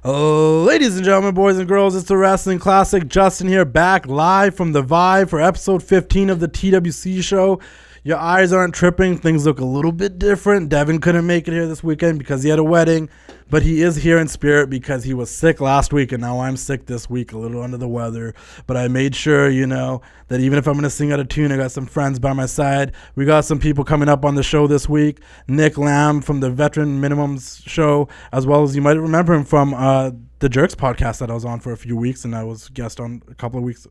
Ladies and gentlemen, boys and girls, it's the Wrestling Classic. Justin here, back live from the Vibe for episode 15 of the TWC Show. Your eyes aren't tripping. Things look a little bit different. Devon couldn't make it here this weekend because he had a wedding, but he is here in spirit because he was sick last week, and now I'm sick this week, a little under the weather. But I made sure, that even if I'm going to sing out of tune, I got some friends by my side. We got some people coming up on the show this week. Nick Lamb from the Veteran Minimums show, as well as you might remember him from the Jerks podcast that I was on for a few weeks, and I was guest on a couple of weeks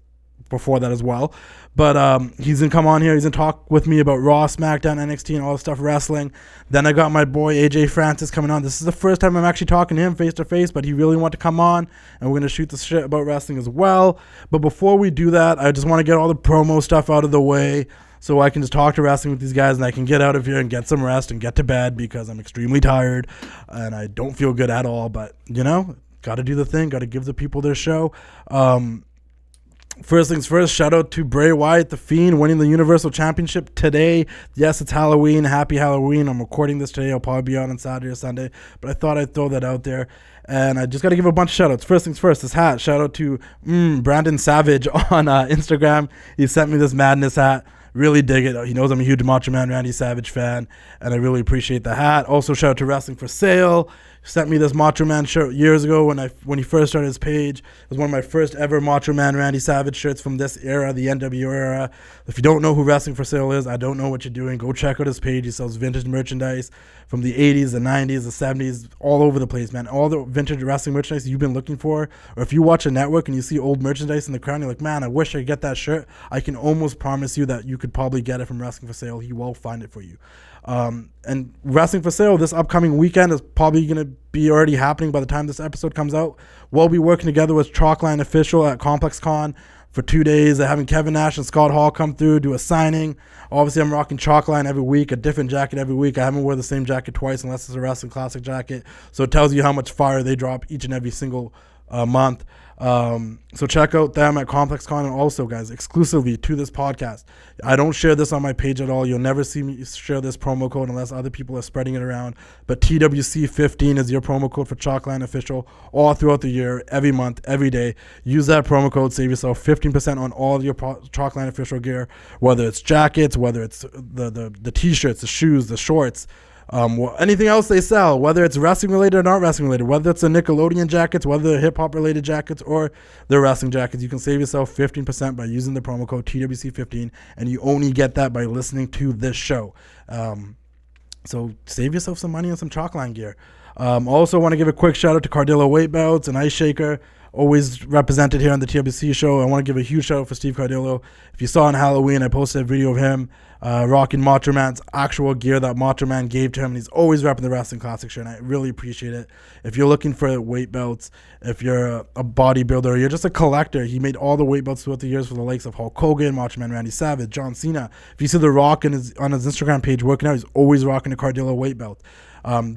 before that as well. But he's gonna come on here. He's gonna talk with me about Raw, Smackdown, NXT, and all the stuff wrestling. Then I got my boy AJ Francis coming on. This is the first time I'm actually talking to him face to face, but he really wanted to come on, and we're gonna shoot the shit about wrestling as well. But before we do that, I just want to get all the promo stuff out of the way so I can just talk to wrestling with these guys, and I can get out of here and get some rest and get to bed because I'm extremely tired and I don't feel good at all. But got to do the thing, got to give the people their show. First things first, shout out to Bray Wyatt, the Fiend, winning the Universal Championship today. Yes, it's Halloween. Happy Halloween. I'm recording this today. I'll probably be on Saturday or Sunday, but I thought I'd throw that out there. And I just got to give a bunch of shout outs. First things first, this hat. Shout out to Brandon Savage on Instagram. He sent me this Madness hat. Really dig it. He knows I'm a huge Macho Man Randy Savage fan, and I really appreciate the hat. Also, shout out to Wrestling for Sale. He sent me this Macho Man shirt years ago when he first started his page. It was one of my first ever Macho Man Randy Savage shirts from this era, the NWO era. If you don't know who Wrestling for Sale is, I don't know what you're doing. Go check out his page. He sells vintage merchandise from the 80s, the 90s, the 70s, all over the place, man. All the vintage wrestling merchandise you've been looking for. Or if you watch a network and you see old merchandise in the crowd, you're like, man, I wish I could get that shirt. I can almost promise you that you could probably get it from Wrestling for Sale. He will find it for you. And Wrestling for Sale this upcoming weekend is probably going to be already happening by the time this episode comes out. We'll be working together with Chalkline Official at Complex Con for 2 days. They're having Kevin Nash and Scott Hall come through, do a signing. Obviously, I'm rocking Chalkline every week, a different jacket every week. I haven't worn the same jacket twice unless it's a Wrestling Classic jacket. So it tells you how much fire they drop each and every single month. So check out them at Complex Con, and also, guys, exclusively to this podcast, I don't share this on my page at all. You'll never see me share this promo code unless other people are spreading it around. But TWC15 is your promo code for Chalkline Official all throughout the year, every month, every day. Use that promo code, save yourself 15% on all of your Chalkline Official gear, whether it's jackets, whether it's the t-shirts, the shoes, the shorts, anything else they sell, whether it's wrestling related or not wrestling related, whether it's the Nickelodeon jackets, whether they're hip hop related jackets or the wrestling jackets, you can save yourself 15% by using the promo code TWC15, and you only get that by listening to this show. So save yourself some money on some Chalkline gear. Also want to give a quick shout out to Cardillo Weight Belts and Ice Shaker, always represented here on the TWC Show. I want to give a huge shout out for Steve Cardillo. If you saw on Halloween, I posted a video of him rocking Macho Man's actual gear that Macho Man gave to him, and he's always repping the Wrestling Classic shirt, and I really appreciate it. If you're looking for weight belts, if you're a bodybuilder, or you're just a collector, he made all the weight belts throughout the years for the likes of Hulk Hogan, Macho Man Randy Savage, John Cena. If you see The Rock on his Instagram page working out, he's always rocking a Cardillo weight belt.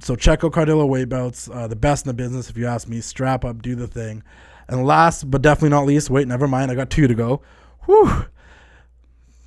So check out Cardillo weight belts, the best in the business if you ask me. Strap up, do the thing. And last but definitely not least, wait, never mind, I got 2 to go. Whew.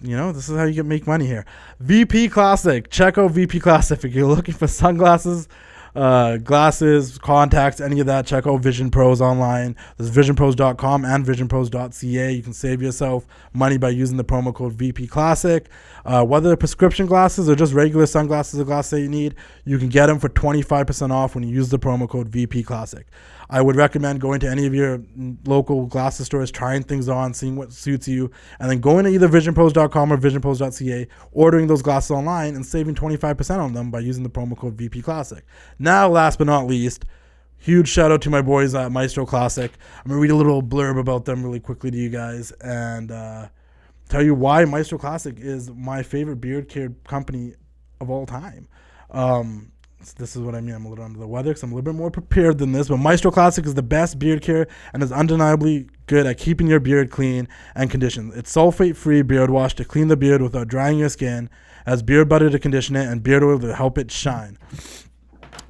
This is how you make money here. VP Classic. Check out VP Classic. If you're looking for sunglasses, glasses, contacts, any of that, check out Vision Pros online. There's visionpros.com and visionpros.ca. You can save yourself money by using the promo code VP Classic. Whether they're prescription glasses or just regular sunglasses or glasses that you need, you can get them for 25% off when you use the promo code VP Classic. I would recommend going to any of your local glasses stores, trying things on, seeing what suits you, and then going to either visionpros.com or visionpros.ca, ordering those glasses online, and saving 25% on them by using the promo code VP Classic. Now, last but not least, huge shout out to my boys at Maestro Classic. I'm going to read a little blurb about them really quickly to you guys and tell you why Maestro Classic is my favorite beard care company of all time. This is what I mean. I'm a little under the weather because I'm a little bit more prepared than this. But Maestro Classic is the best beard care and is undeniably good at keeping your beard clean and conditioned. It's sulfate-free beard wash to clean the beard without drying your skin, has beard butter to condition it, and beard oil to help it shine.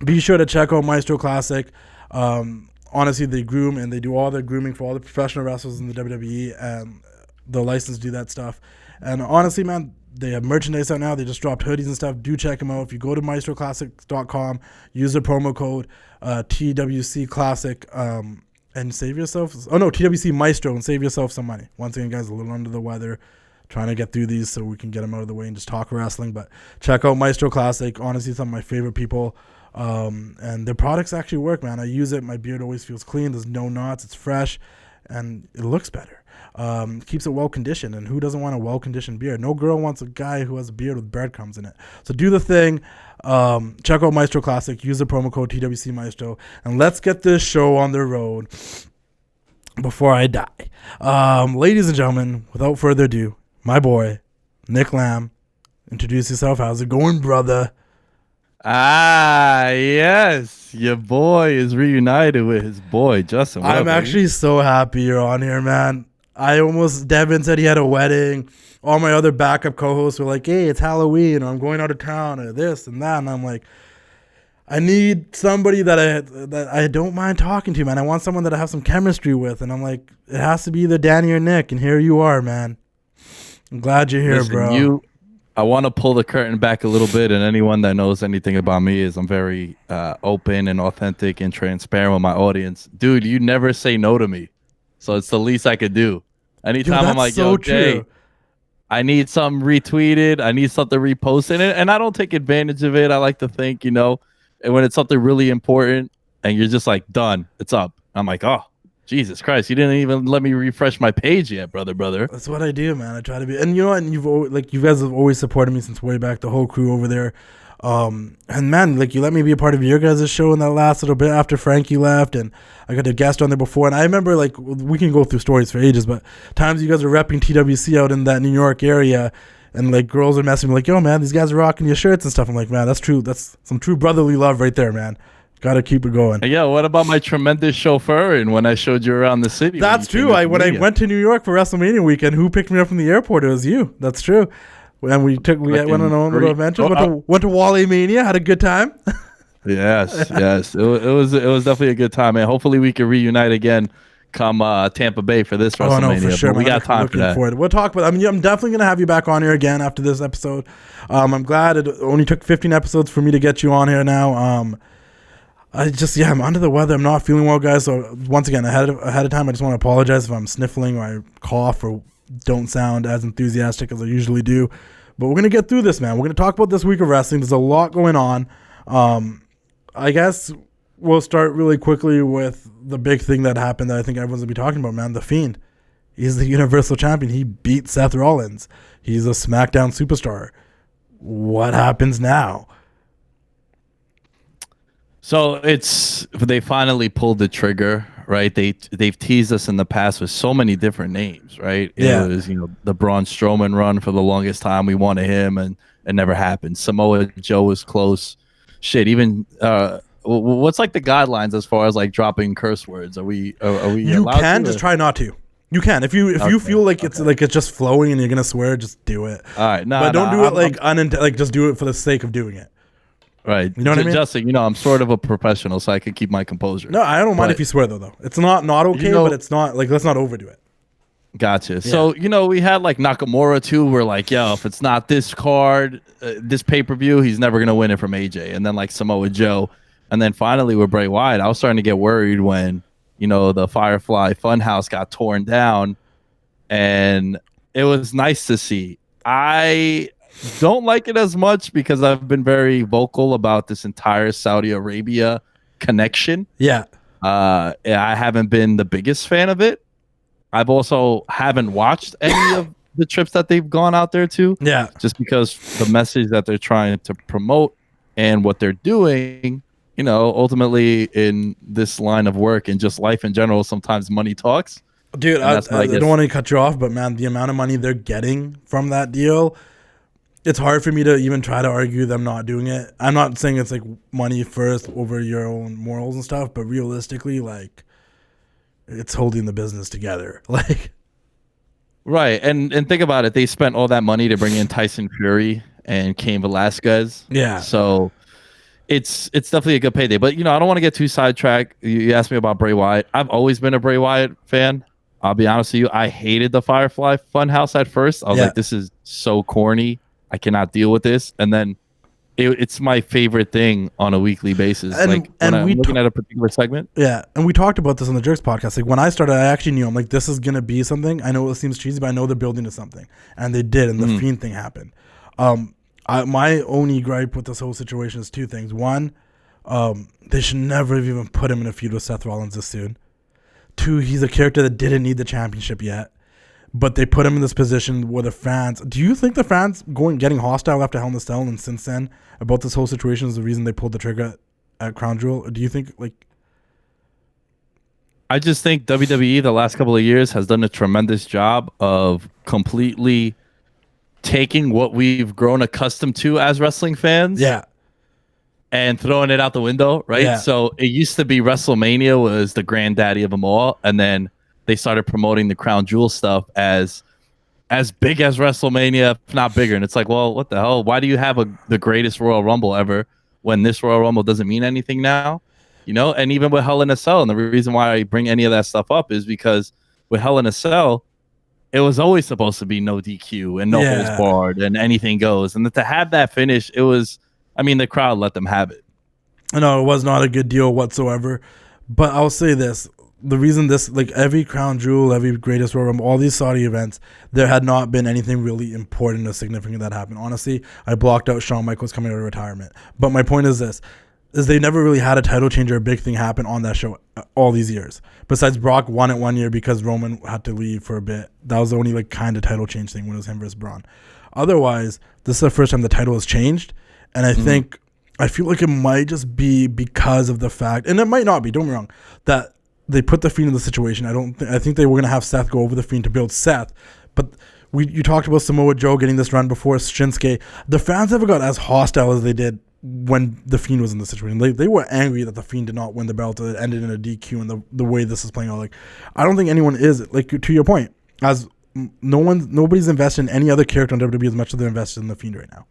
Be sure to check out Maestro Classic. Honestly, they groom and they do all the grooming for all the professional wrestlers in the WWE, and they're licensed to do that stuff. And honestly, man, They have merchandise out now. They just dropped hoodies and stuff. Do check them out. If you go to MaestroClassics.com, use the promo code TWC Classic and save yourself. Oh, no, TWC Maestro and save yourself some money. Once again, guys, a little under the weather. Trying to get through these so we can get them out of the way and just talk wrestling. But check out Maestro Classic. Honestly, some of my favorite people. And their products actually work, man. I use it. My beard always feels clean. There's no knots. It's fresh. And it looks better. Keeps it well conditioned, and who doesn't want a well conditioned beard? No girl wants a guy who has a beard with breadcrumbs in it. So do the thing. Check out Maestro Classic. Use the promo code TWC Maestro, and let's get this show on the road before I die. Ladies and gentlemen, without further ado, my boy Nick Lamb. Introduce yourself. How's it going, brother? Yes, your boy is reunited with his boy Justin. I'm actually so happy you're on here, man. Devon said he had a wedding. All my other backup co-hosts were like, hey, it's Halloween, or I'm going out of town, or this and that. And I'm like, I need somebody that I don't mind talking to, man. I want someone that I have some chemistry with. And I'm like, it has to be either Danny or Nick. And here you are, man. I'm glad you're here, bro. I want to pull the curtain back a little bit, and anyone that knows anything about me is I'm very open and authentic and transparent with my audience. Dude, you never say no to me. So it's the least I could do. Anytime I'm like, yo, Jay, I need something retweeted. I need something reposted. And I don't take advantage of it. I like to think, and when it's something really important and you're just like, done, it's up. I'm like, oh, Jesus Christ, you didn't even let me refresh my page yet, brother. That's what I do, man. I try to be. And you know what? You guys have always supported me since way back, the whole crew over there. And man, you let me be a part of your guys' show in that last little bit after Frankie left, and I got a guest on there before. And I remember, we can go through stories for ages, but times you guys are repping TWC out in that New York area, and girls are messaging me like, yo, man, these guys are rocking your shirts and stuff. I'm like, man, that's true. That's some true brotherly love right there, man. Got to keep it going. Yeah, what about my tremendous chauffeur and when I showed you around the city? That's true. When I went to New York for WrestleMania weekend, who picked me up from the airport? It was you. That's true. And we went on our own little adventures. Went to Wally Mania, had a good time. Yes. It was definitely a good time, man. Hopefully we can reunite again come Tampa Bay for this WrestleMania. Oh, no, for sure. We got time for that. We'll talk about I'm definitely going to have you back on here again after this episode. I'm glad it only took 15 episodes for me to get you on here now. I'm under the weather. I'm not feeling well, guys. So once again, ahead of time, I just want to apologize if I'm sniffling or I cough or don't sound as enthusiastic as I usually do. But we're going to get through this, man. We're going to talk about this week of wrestling. There's a lot going on. I guess we'll start really quickly with the big thing that happened that I think everyone's going to be talking about, man. The Fiend. He's the Universal Champion. He beat Seth Rollins. He's a Smackdown superstar. What happens now? So they finally pulled the trigger, right? They've teased us in the past with so many different names, right? Yeah. It was, the Braun Strowman run for the longest time. We wanted him, and it never happened. Samoa Joe was close. Shit, even what's the guidelines as far as dropping curse words? Are we You can just try not to. You can if you feel like it's just flowing and you're gonna swear, just do it. All right, but don't do it just do it for the sake of doing it. Right. You know what I mean? Justin, I'm sort of a professional, so I can keep my composure. No, I don't mind if you swear, though. It's not okay, but it's not, let's not overdo it. Gotcha. Yeah. So, we had, Nakamura, too, where, if it's not this card, this pay-per-view, he's never going to win it from AJ. And then, Samoa Joe. And then, finally, with Bray Wyatt, I was starting to get worried when, the Firefly Funhouse got torn down. And it was nice to see. I don't like it as much because I've been very vocal about this entire Saudi Arabia connection. Yeah. I haven't been the biggest fan of it. I've also haven't watched any of the trips that they've gone out there to. Yeah. Just because the message that they're trying to promote and what they're doing, ultimately in this line of work and just life in general, sometimes money talks. Dude, I don't want to cut you off, but man, the amount of money they're getting from that deal, it's hard for me to even try to argue them not doing it. I'm not saying it's money first over your own morals and stuff, but realistically, it's holding the business together. Right. And think about it. They spent all that money to bring in Tyson Fury and Cain Velasquez. Yeah. So it's definitely a good payday. But, I don't want to get too sidetracked. You asked me about Bray Wyatt. I've always been a Bray Wyatt fan. I'll be honest with you. I hated the Firefly Funhouse at first. I was like, this is so corny. I cannot deal with this. And then it's my favorite thing on a weekly basis. Like when I'm looking at a particular segment. Yeah, and we talked about this on the Jerks podcast. Like when I started, I actually knew, I'm like, this is gonna be something. I know it seems cheesy, but I know they're building to something, and they did. And the Fiend thing happened. My only gripe with this whole situation is two things. One, they should never have even put him in a feud with Seth Rollins this soon. Two, he's a character that didn't need the championship yet, but they put him in this position where the fans. Do you think the fans getting hostile after Hell in a Cell and since then about this whole situation is the reason they pulled the trigger at Crown Jewel? Or do you think like? I just think WWE the last couple of years has done a tremendous job of completely taking what we've grown accustomed to as wrestling fans. Yeah. And throwing it out the window, right? Yeah. So it used to be WrestleMania was the granddaddy of them all, and then they started promoting the Crown Jewel stuff as big as WrestleMania, if not bigger. And it's like, well, what the hell? Why do you have the greatest Royal Rumble ever when this Royal Rumble doesn't mean anything now? You know, and even with Hell in a Cell, and the reason why I bring any of that stuff up is because with Hell in a Cell, it was always supposed to be no DQ and no holds barred and anything goes. And to have that finish, it was, I mean, the crowd let them have it. No, it was not a good deal whatsoever. But I'll say this. The reason this, like every Crown Jewel, every Greatest Royal Rumble, all these Saudi events, there had not been anything really important or significant that happened. Honestly, I blocked out Shawn Michaels coming out of retirement. But my point is this, is they never really had a title change or a big thing happen on that show all these years. Besides Brock won it one year because Roman had to leave for a bit. That was the only like kind of title change thing when it was him versus Braun. Otherwise, this is the first time the title has changed. And I feel like it might just be because of the fact, and it might not be, don't get me wrong, that they put the Fiend in the situation. I think they were going to have Seth go over the Fiend to build Seth. But you talked about Samoa Joe getting this run before Shinsuke. The fans never got as hostile as they did when the Fiend was in the situation. They were angry that the Fiend did not win the belt. It ended in a DQ, and the way this is playing out. Like, I don't think anyone is, like, to your point, as nobody's invested in any other character on WWE as much as they're invested in the Fiend right now.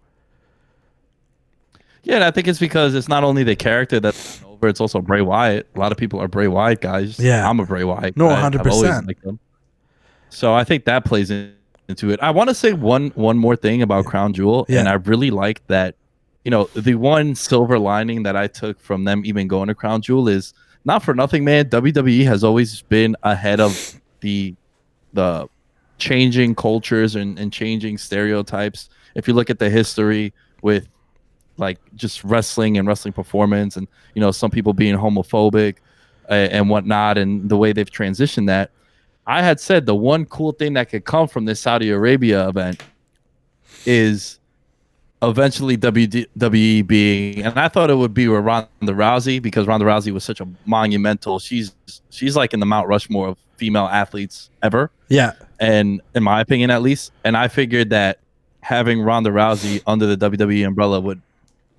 Yeah, and I think it's because it's not only the character that's over, it's also Bray Wyatt. A lot of people are Bray Wyatt guys. Yeah. I'm a Bray Wyatt No, guy. 100%. I've always liked them. So I think that plays into it. I want to say one more thing about Crown Jewel, and I really like that, you know, the one silver lining that I took from them even going to Crown Jewel is, not for nothing, man, WWE has always been ahead of the changing cultures and changing stereotypes. If you look at the history with like just wrestling and wrestling performance, and you know, some people being homophobic and whatnot, and the way they've transitioned that, I had said the one cool thing that could come from this Saudi Arabia event is eventually WWE being, and I thought it would be with Ronda Rousey, because Ronda Rousey was such a monumental, she's like in the Mount Rushmore of female athletes ever. Yeah. And in my opinion, at least. And I figured that having Ronda Rousey under the WWE umbrella would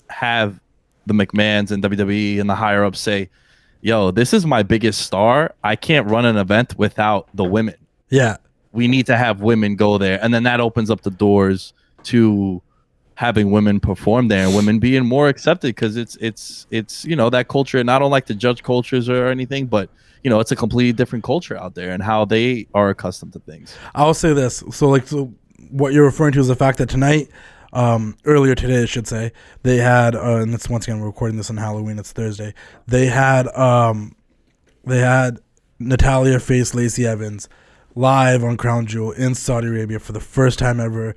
have the McMahons and WWE and the higher ups say, yo, this is my biggest star. I can't run an event without the women. Yeah. We need to have women go there. And then that opens up the doors to having women perform there and women being more accepted, because it's you know, that culture. And I don't like to judge cultures or anything, but you know, it's a completely different culture out there and how they are accustomed to things. I'll say this. So what you're referring to is the fact that tonight, earlier today, I should say, they had, and it's, once again, we're recording this on Halloween, it's Thursday. They had Natalya face Lacey Evans live on Crown Jewel in Saudi Arabia for the first time ever,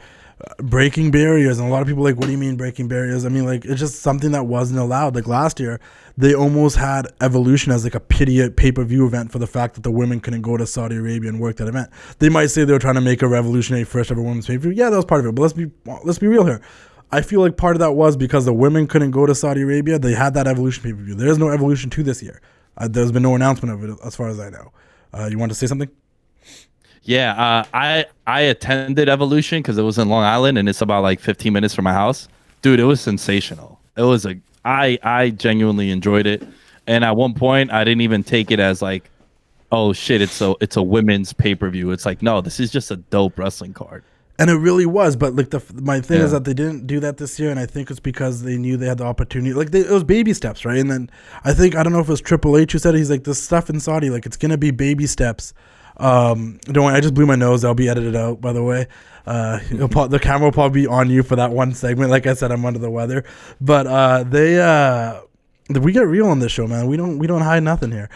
breaking barriers. And a lot of people are like, what do you mean breaking barriers? I mean, like, it's just something that wasn't allowed. Like last year, they almost had Evolution as like a pay-per-view event for the fact that the women couldn't go to Saudi Arabia and work that event. They might say they were trying to make a revolutionary first ever women's pay-per-view. Yeah, that was part of it. But let's be real here. I feel like part of that was because the women couldn't go to Saudi Arabia. They had that Evolution pay-per-view. There is no Evolution 2 this year. There's been no announcement of it as far as I know. You want to say something? Yeah, I attended Evolution because it was in Long Island and it's about like 15 minutes from my house. Dude, it was sensational. It was I genuinely enjoyed it. And at one point, I didn't even take it as like, oh shit, it's a women's pay-per-view. It's like, no, this is just a dope wrestling card. And it really was, but like my thing is that they didn't do that this year, and I think it's because they knew they had the opportunity. Like it was baby steps, right? And then I don't know if it was Triple H who said it. He's like, this stuff in Saudi, like it's gonna be baby steps. Don't worry, I just blew my nose. That'll be edited out, by the way. The camera will probably be on you for that one segment. Like I said, I'm under the weather, but we get real on this show, man. We don't hide nothing here.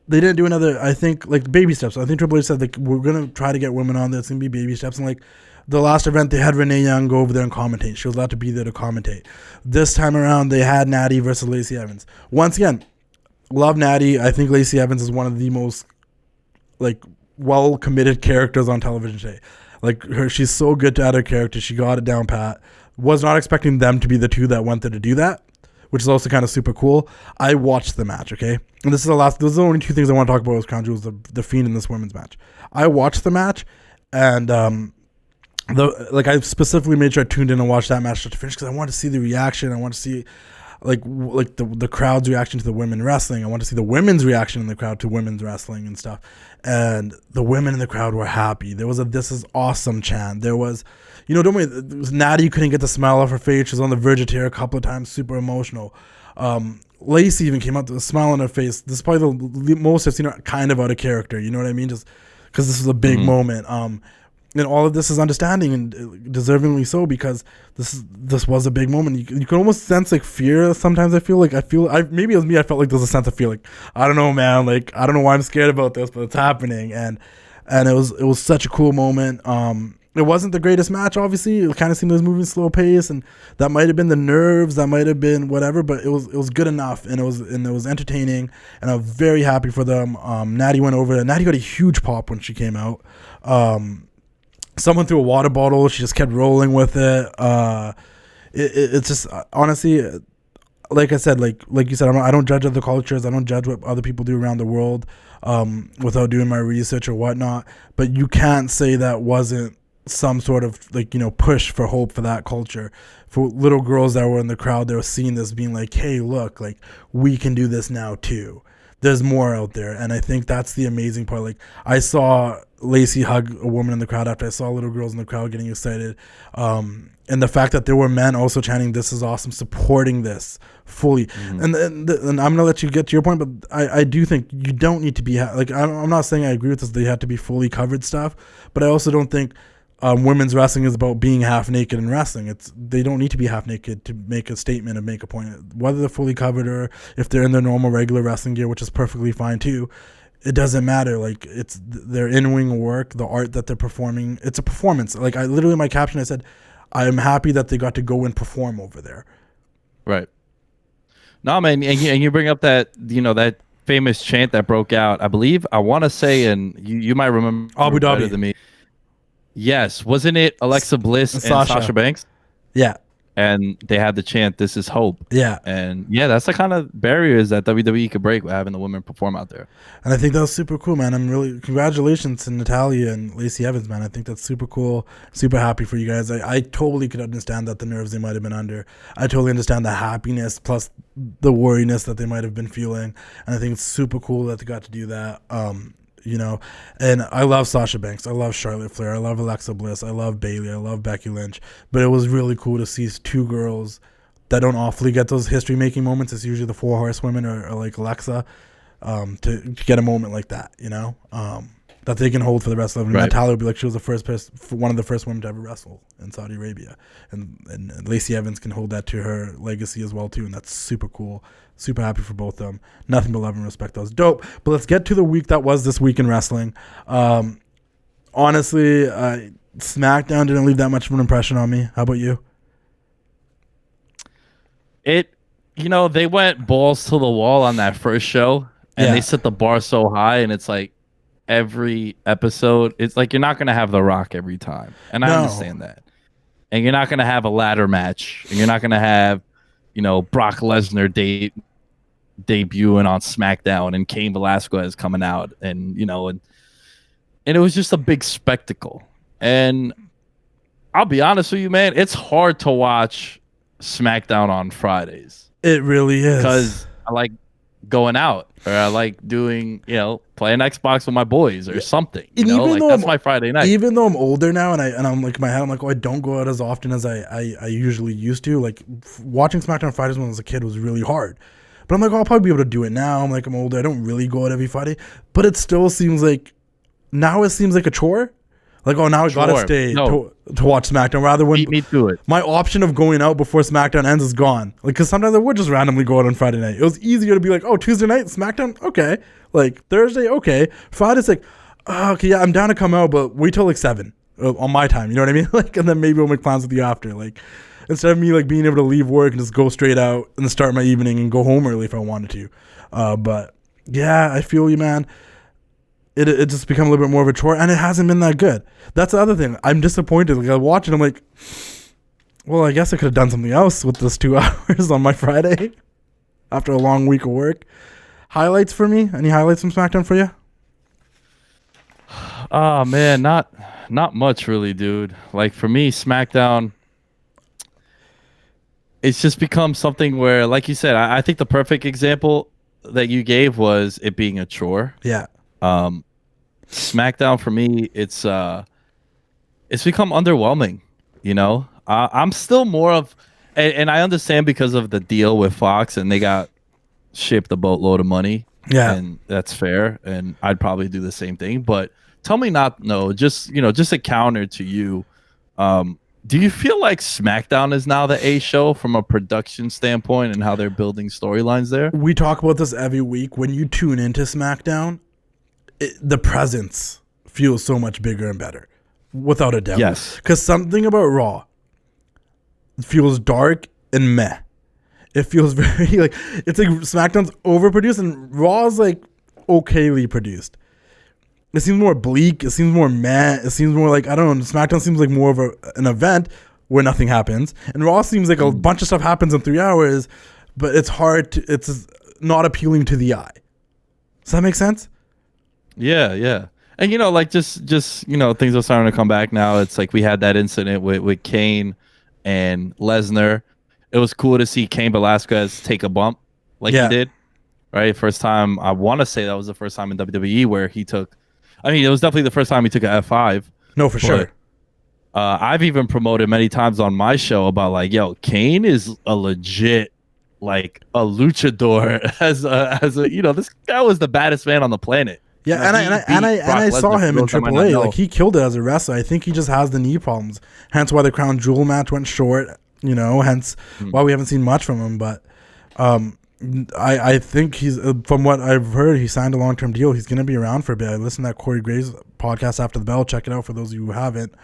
They didn't do another. I think like baby steps. I think Triple H said like we're gonna try to get women on there. It's gonna be baby steps, and like the last event they had Renee Young go over there and commentate. She was allowed to be there to commentate. This time around they had Natty versus Lacey Evans. Once again, love Natty. I think Lacey Evans is one of the most like well committed characters on television today. Like she's so good at her character. She got it down pat. Was not expecting them to be the two that went there to do that, which is also kind of super cool. I watched the match, okay? And this is the only two things I want to talk about with Crown Jewels, the Fiend in this women's match. I watched the match, and I specifically made sure I tuned in and watched that match to finish because I wanted to see the reaction. I want to see like the crowd's reaction to the women wrestling. I want to see the women's reaction in the crowd to women's wrestling and stuff. And the women in the crowd were happy. There was a "This is awesome" chant. There was, don't worry, it was Natty couldn't get the smile off her face. She was on the verge of tear a couple of times, super emotional. Lacey even came out with a smile on her face. This is probably the most I've seen her kind of out of character. You know what I mean? Just because this was a big moment. And all of this is understanding and deservingly so because this was a big moment. You can almost sense like fear sometimes. Maybe it was me. I felt like there's a sense of fear. Like I don't know, man. Like I don't know why I'm scared about this, but it's happening. And it was such a cool moment. It wasn't the greatest match, obviously. It kind of seemed it was moving slow pace, and that might have been the nerves, that might have been whatever, but it was good enough, and it was entertaining, and I'm very happy for them. Natty went over there. Natty got a huge pop when she came out. Someone threw a water bottle. She just kept rolling with it. It's just honestly, like I said, like you said, I don't judge other cultures. I don't judge what other people do around the world without doing my research or whatnot. But you can't say that wasn't some sort of push for hope for that culture. For little girls that were in the crowd, they were seeing this, being like, "Hey, look, like we can do this now too. There's more out there." And I think that's the amazing part. Like I saw Lacey hug a woman in the crowd after I saw little girls in the crowd getting excited. And the fact that there were men also chanting, "This is awesome," supporting this fully. And I'm going to let you get to your point, but I do think you don't need to be, I'm not saying I agree with this, they have to be fully covered stuff, but I also don't think women's wrestling is about being half naked in wrestling. They don't need to be half naked to make a statement and make a point. Whether they're fully covered or if they're in their normal regular wrestling gear, which is perfectly fine too, it doesn't matter. Like it's their in-ring work, the art that they're performing. It's a performance. Like I literally, in my caption, I said, "I'm happy that they got to go and perform over there." Right. No, man, and you bring up that that famous chant that broke out. I believe I want to say, and you might remember Abu Dhabi better than me. Yes, wasn't it Alexa Bliss and Sasha Banks? Yeah. And they had the chant, "This is hope." Yeah. And yeah, that's the kind of barriers that WWE could break with having the women perform out there. And I think that was super cool, man. Congratulations to Natalya and Lacey Evans, man. I think that's super cool. Super happy for you guys. I totally could understand that the nerves they might have been under. I totally understand the happiness plus the worriness that they might have been feeling. And I think it's super cool that they got to do that. And I love Sasha Banks. I love Charlotte Flair. I love Alexa Bliss. I love Bayley. I love Becky Lynch. But it was really cool to see two girls that don't awfully get those history-making moments. It's usually the four horsewomen or like Alexa to get a moment like that, that they can hold for the rest of them. Right. Natalya would be like she was one of the first women to ever wrestle in Saudi Arabia. And Lacey Evans can hold that to her legacy as well, too, and that's super cool. Super happy for both of them. Nothing but love and respect. That was dope. But let's get to the week that was this week in wrestling. Honestly, SmackDown didn't leave that much of an impression on me. How about you? They went balls to the wall on that first show, and they set the bar so high, and it's like every episode, it's like you're not going to have The Rock every time. And I understand that. And you're not going to have a ladder match, and you're not going to have Brock Lesnar debuting on SmackDown and Cain Velasquez coming out and it was just a big spectacle. And I'll be honest with you, man, it's hard to watch SmackDown on Fridays. It really is. Because I like going out or I like doing, playing Xbox with my boys or something. That's my Friday night. Even though I'm older now and I'm like in my head, I'm like, I don't go out as often as I usually used to. Like watching SmackDown Fridays when I was a kid was really hard. But I'm like, oh, I'll probably be able to do it now. I'm like, I'm older. I don't really go out every Friday. But it still seems like, now it seems like a chore. Like, oh, now I gotta stay to watch SmackDown, rather when Beat me to it. my option of going out before SmackDown ends is gone. Like, because sometimes I would just randomly go out on Friday night. It was easier to be like, oh, Tuesday night, SmackDown? Okay. Like, Thursday? Okay. Friday's like, oh, okay, yeah, I'm down to come out, but wait till like 7 on my time. You know what I mean? Like, and then maybe we'll make plans with you after. Like, instead of me like being able to leave work and just go straight out and start my evening and go home early if I wanted to. But yeah, I feel you, man. It just become a little bit more of a chore, and it hasn't been that good. That's the other thing. I'm disappointed. Like, I watch it, I'm like, well, I guess I could have done something else with this 2 hours on my Friday after a long week of work. Highlights for me? Any highlights from SmackDown for you? Oh man, not much really, dude. Like for me, SmackDown, it's just become something where, like you said, I think the perfect example that you gave was it being a chore. Yeah. SmackDown for me, it's become underwhelming. You know, I'm still more of, and I understand because of the deal with Fox, and they got shipped a boatload of money. Yeah, and that's fair, and I'd probably do the same thing. But tell me, just a counter to you. Do you feel like SmackDown is now the A show from a production standpoint and how they're building storylines there? we talk about this every week. When you tune into SmackDown, the presence feels so much bigger and better, without a doubt. Yes. Because something about Raw feels dark and meh. It feels very like, it's like SmackDown's overproduced and Raw's like okayly produced. It seems more bleak. It seems more meh. It seems more like, I don't know, SmackDown seems like more of an event where nothing happens. And Raw seems like a bunch of stuff happens in 3 hours, but it's not appealing to the eye. Does that make sense? Yeah. And like just things are starting to come back now. It's like we had that incident with Kane and Lesnar. It was cool to see Cain Velasquez take a bump like he did. Right? First time, I want to say that was the first time in WWE where he took, it was definitely the first time he took an F5. No, for sure. I've even promoted many times on my show about like, yo, Kane is a legit, like a luchador as a this guy was the baddest man on the planet. Yeah, and I saw him in AAA. Like, he killed it as a wrestler. I think he just has the knee problems. Hence why the Crown Jewel match went short. Hence why we haven't seen much from him. But I think he's, from what I've heard, he signed a long-term deal. He's going to be around for a bit. I listened to that Corey Graves podcast After the Bell. Check it out for those of you who haven't.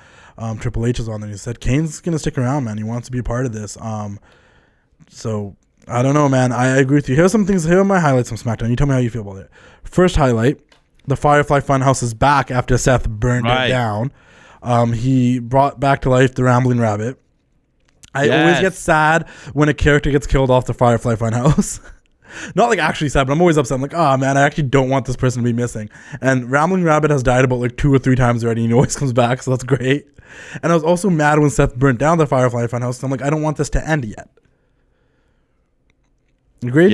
Triple H is on there. He said Kane's going to stick around, man. He wants to be a part of this. So I don't know, man. I agree with you. Here are my highlights from SmackDown. You tell me how you feel about it. First highlight, the Firefly Funhouse is back after Seth burned it down. He brought back to life the Rambling Rabbit. I always get sad when a character gets killed off the Firefly Funhouse. Not like actually sad, but I'm always upset. I'm like, oh man, I actually don't want this person to be missing. And Rambling Rabbit has died about like 2 or 3 times already, and he always comes back, so that's great. And I was also mad when Seth burnt down the Firefly Funhouse. So I'm like, I don't want this to end yet. Agreed?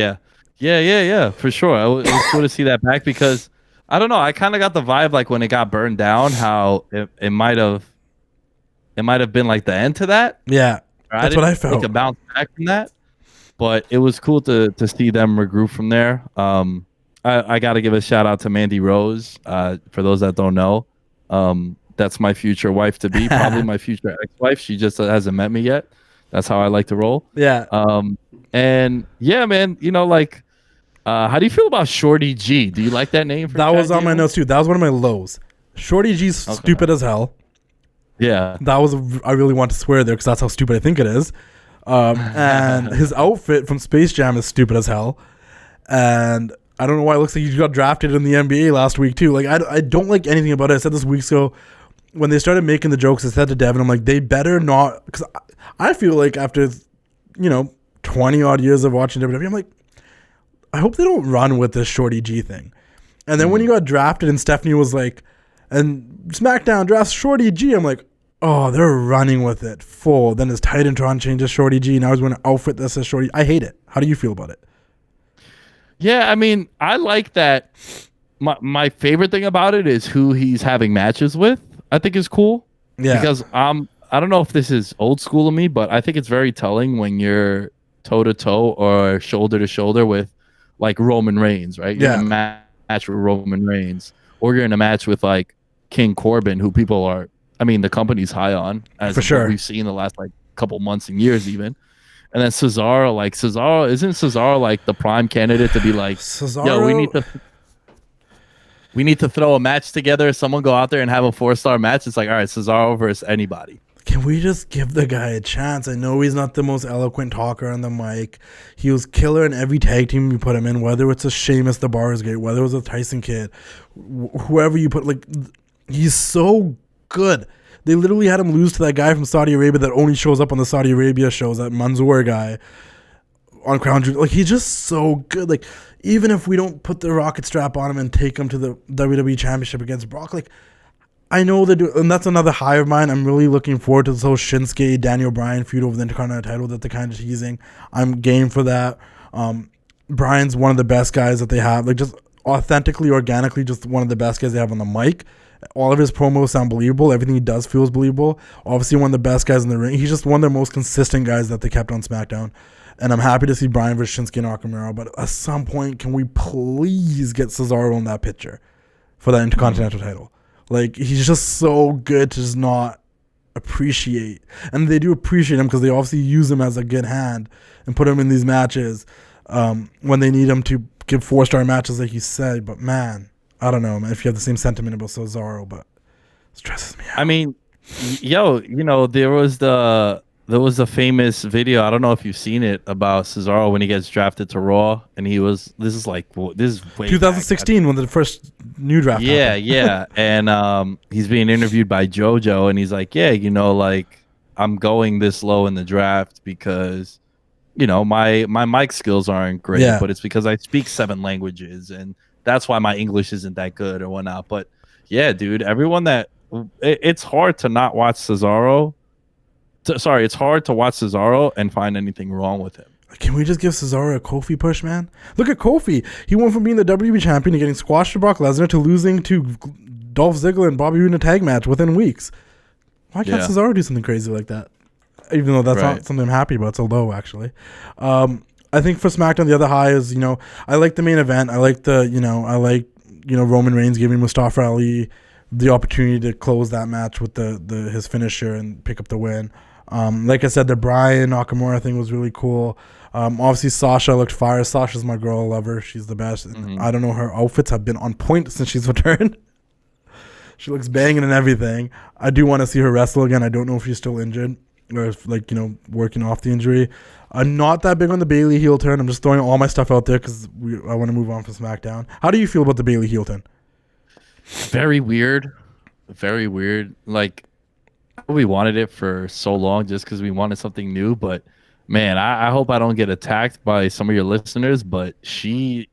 Yeah, for sure. It was cool to see that back because I don't know. I kind of got the vibe like when it got burned down, how it might have been like the end to that. Yeah, that's what I felt. Like a bounce back from that, but it was cool to see them regroup from there. I got to give a shout out to Mandy Rose. For those that don't know, that's my future wife to be, probably my future ex-wife. She just hasn't met me yet. That's how I like to roll. Yeah. And yeah, man, how do you feel about Shorty G? Do you like that name? That was on my notes too. That was one of my lows. Shorty G's stupid as hell. Yeah. I really want to swear there because that's how stupid I think it is. And his outfit from Space Jam is stupid as hell. And I don't know why it looks like he got drafted in the NBA last week too. Like, I don't like anything about it. I said this weeks ago when they started making the jokes. I said to Devon, I'm like, they better not, because I feel like after 20 odd years of watching WWE, I'm like, I hope they don't run with this Shorty G thing. And then when he got drafted and Stephanie was like, and SmackDown drafts Shorty G, I'm like, oh, they're running with it full. Then his Titantron changes Shorty G. Now he's wearing an outfit that says Shorty. I hate it. How do you feel about it? Yeah, I like that. My favorite thing about it is who he's having matches with. I think is cool. Yeah. Because I don't know if this is old school of me, but I think it's very telling when you're toe to toe or shoulder to shoulder with like Roman Reigns, right? You're Yeah. in a match with Roman Reigns, or you're in a match with like King Corbin, who people are, I mean, the company's high on, as For of sure. what we've seen the last like couple months and years even. And then Cesaro, isn't Cesaro like the prime candidate to be like, Cesaro. yo, we need to throw a match together. Someone go out there and have a 4-star match. It's like, all right, Cesaro versus anybody. Can we just give the guy a chance? I know he's not the most eloquent talker on the mic. He was killer in every tag team you put him in, whether it's a Sheamus, the Bar is great, whether it was a Tyson Kidd, whoever you put. Like, he's so good. They literally had him lose to that guy from Saudi Arabia that only shows up on the Saudi Arabia shows, that Mansoor guy on Crown Jewel. Like, he's just so good. Like, even if we don't put the rocket strap on him and take him to the WWE Championship against Brock, like, I know they do, and that's another high of mine. I'm really looking forward to this whole Shinsuke Daniel Bryan feud over the Intercontinental title that they're kind of teasing. I'm game for that. Bryan's one of the best guys that they have, like, just authentically, organically, just one of the best guys they have on the mic. All of his promos sound believable. Everything he does feels believable. Obviously, one of the best guys in the ring. He's just one of their most consistent guys that they kept on SmackDown. And I'm happy to see Bryan versus Shinsuke Nakamura. But at some point, can we please get Cesaro in that picture for that Intercontinental title? Like, he's just so good to just not appreciate. And they do appreciate him because they obviously use him as a good hand and put him in these matches when they need him to give 4-star matches, like you said. But, man, I don't know, man, if you have the same sentiment about Cesaro, but it stresses me out. I mean, yo, you know, there was a famous video, I don't know if you've seen it, about Cesaro when he gets drafted to Raw, and this is way 2016 back. when the first new draft happened. Yeah. And he's being interviewed by JoJo, and he's like, yeah, you know, like, I'm going this low in the draft because, you know, my mic skills aren't great, but it's because I speak 7 languages, and that's why my English isn't that good or whatnot. But yeah, dude, it's hard to not watch Cesaro. It's hard to watch Cesaro and find anything wrong with him. Can we just give Cesaro a Kofi push, man? Look at Kofi. He went from being the WWE champion to getting squashed to Brock Lesnar to losing to Dolph Ziggler and Bobby Roode in a tag match within weeks. Why can't Cesaro do something crazy like that? Even though that's not something I'm happy about. It's a low, actually. I think for SmackDown, the other high is, you know, I like the main event. I like Roman Reigns giving Mustafa Ali the opportunity to close that match with his finisher and pick up the win. Like I said, the Bryan Nakamura thing was really cool. Obviously, Sasha looked fire. Sasha's my girl. I love her. She's the best. Mm-hmm. I don't know. Her outfits have been on point since she's returned. She looks banging and everything. I do want to see her wrestle again. I don't know if she's still injured or if, like, you know, working off the injury. I'm not that big on the Bayley heel turn. I'm just throwing all my stuff out there because I want to move on from SmackDown. How do you feel about the Bayley heel turn? Very weird. Very weird. Like, we wanted it for so long just because we wanted something new. But, man, I hope I don't get attacked by some of your listeners. But she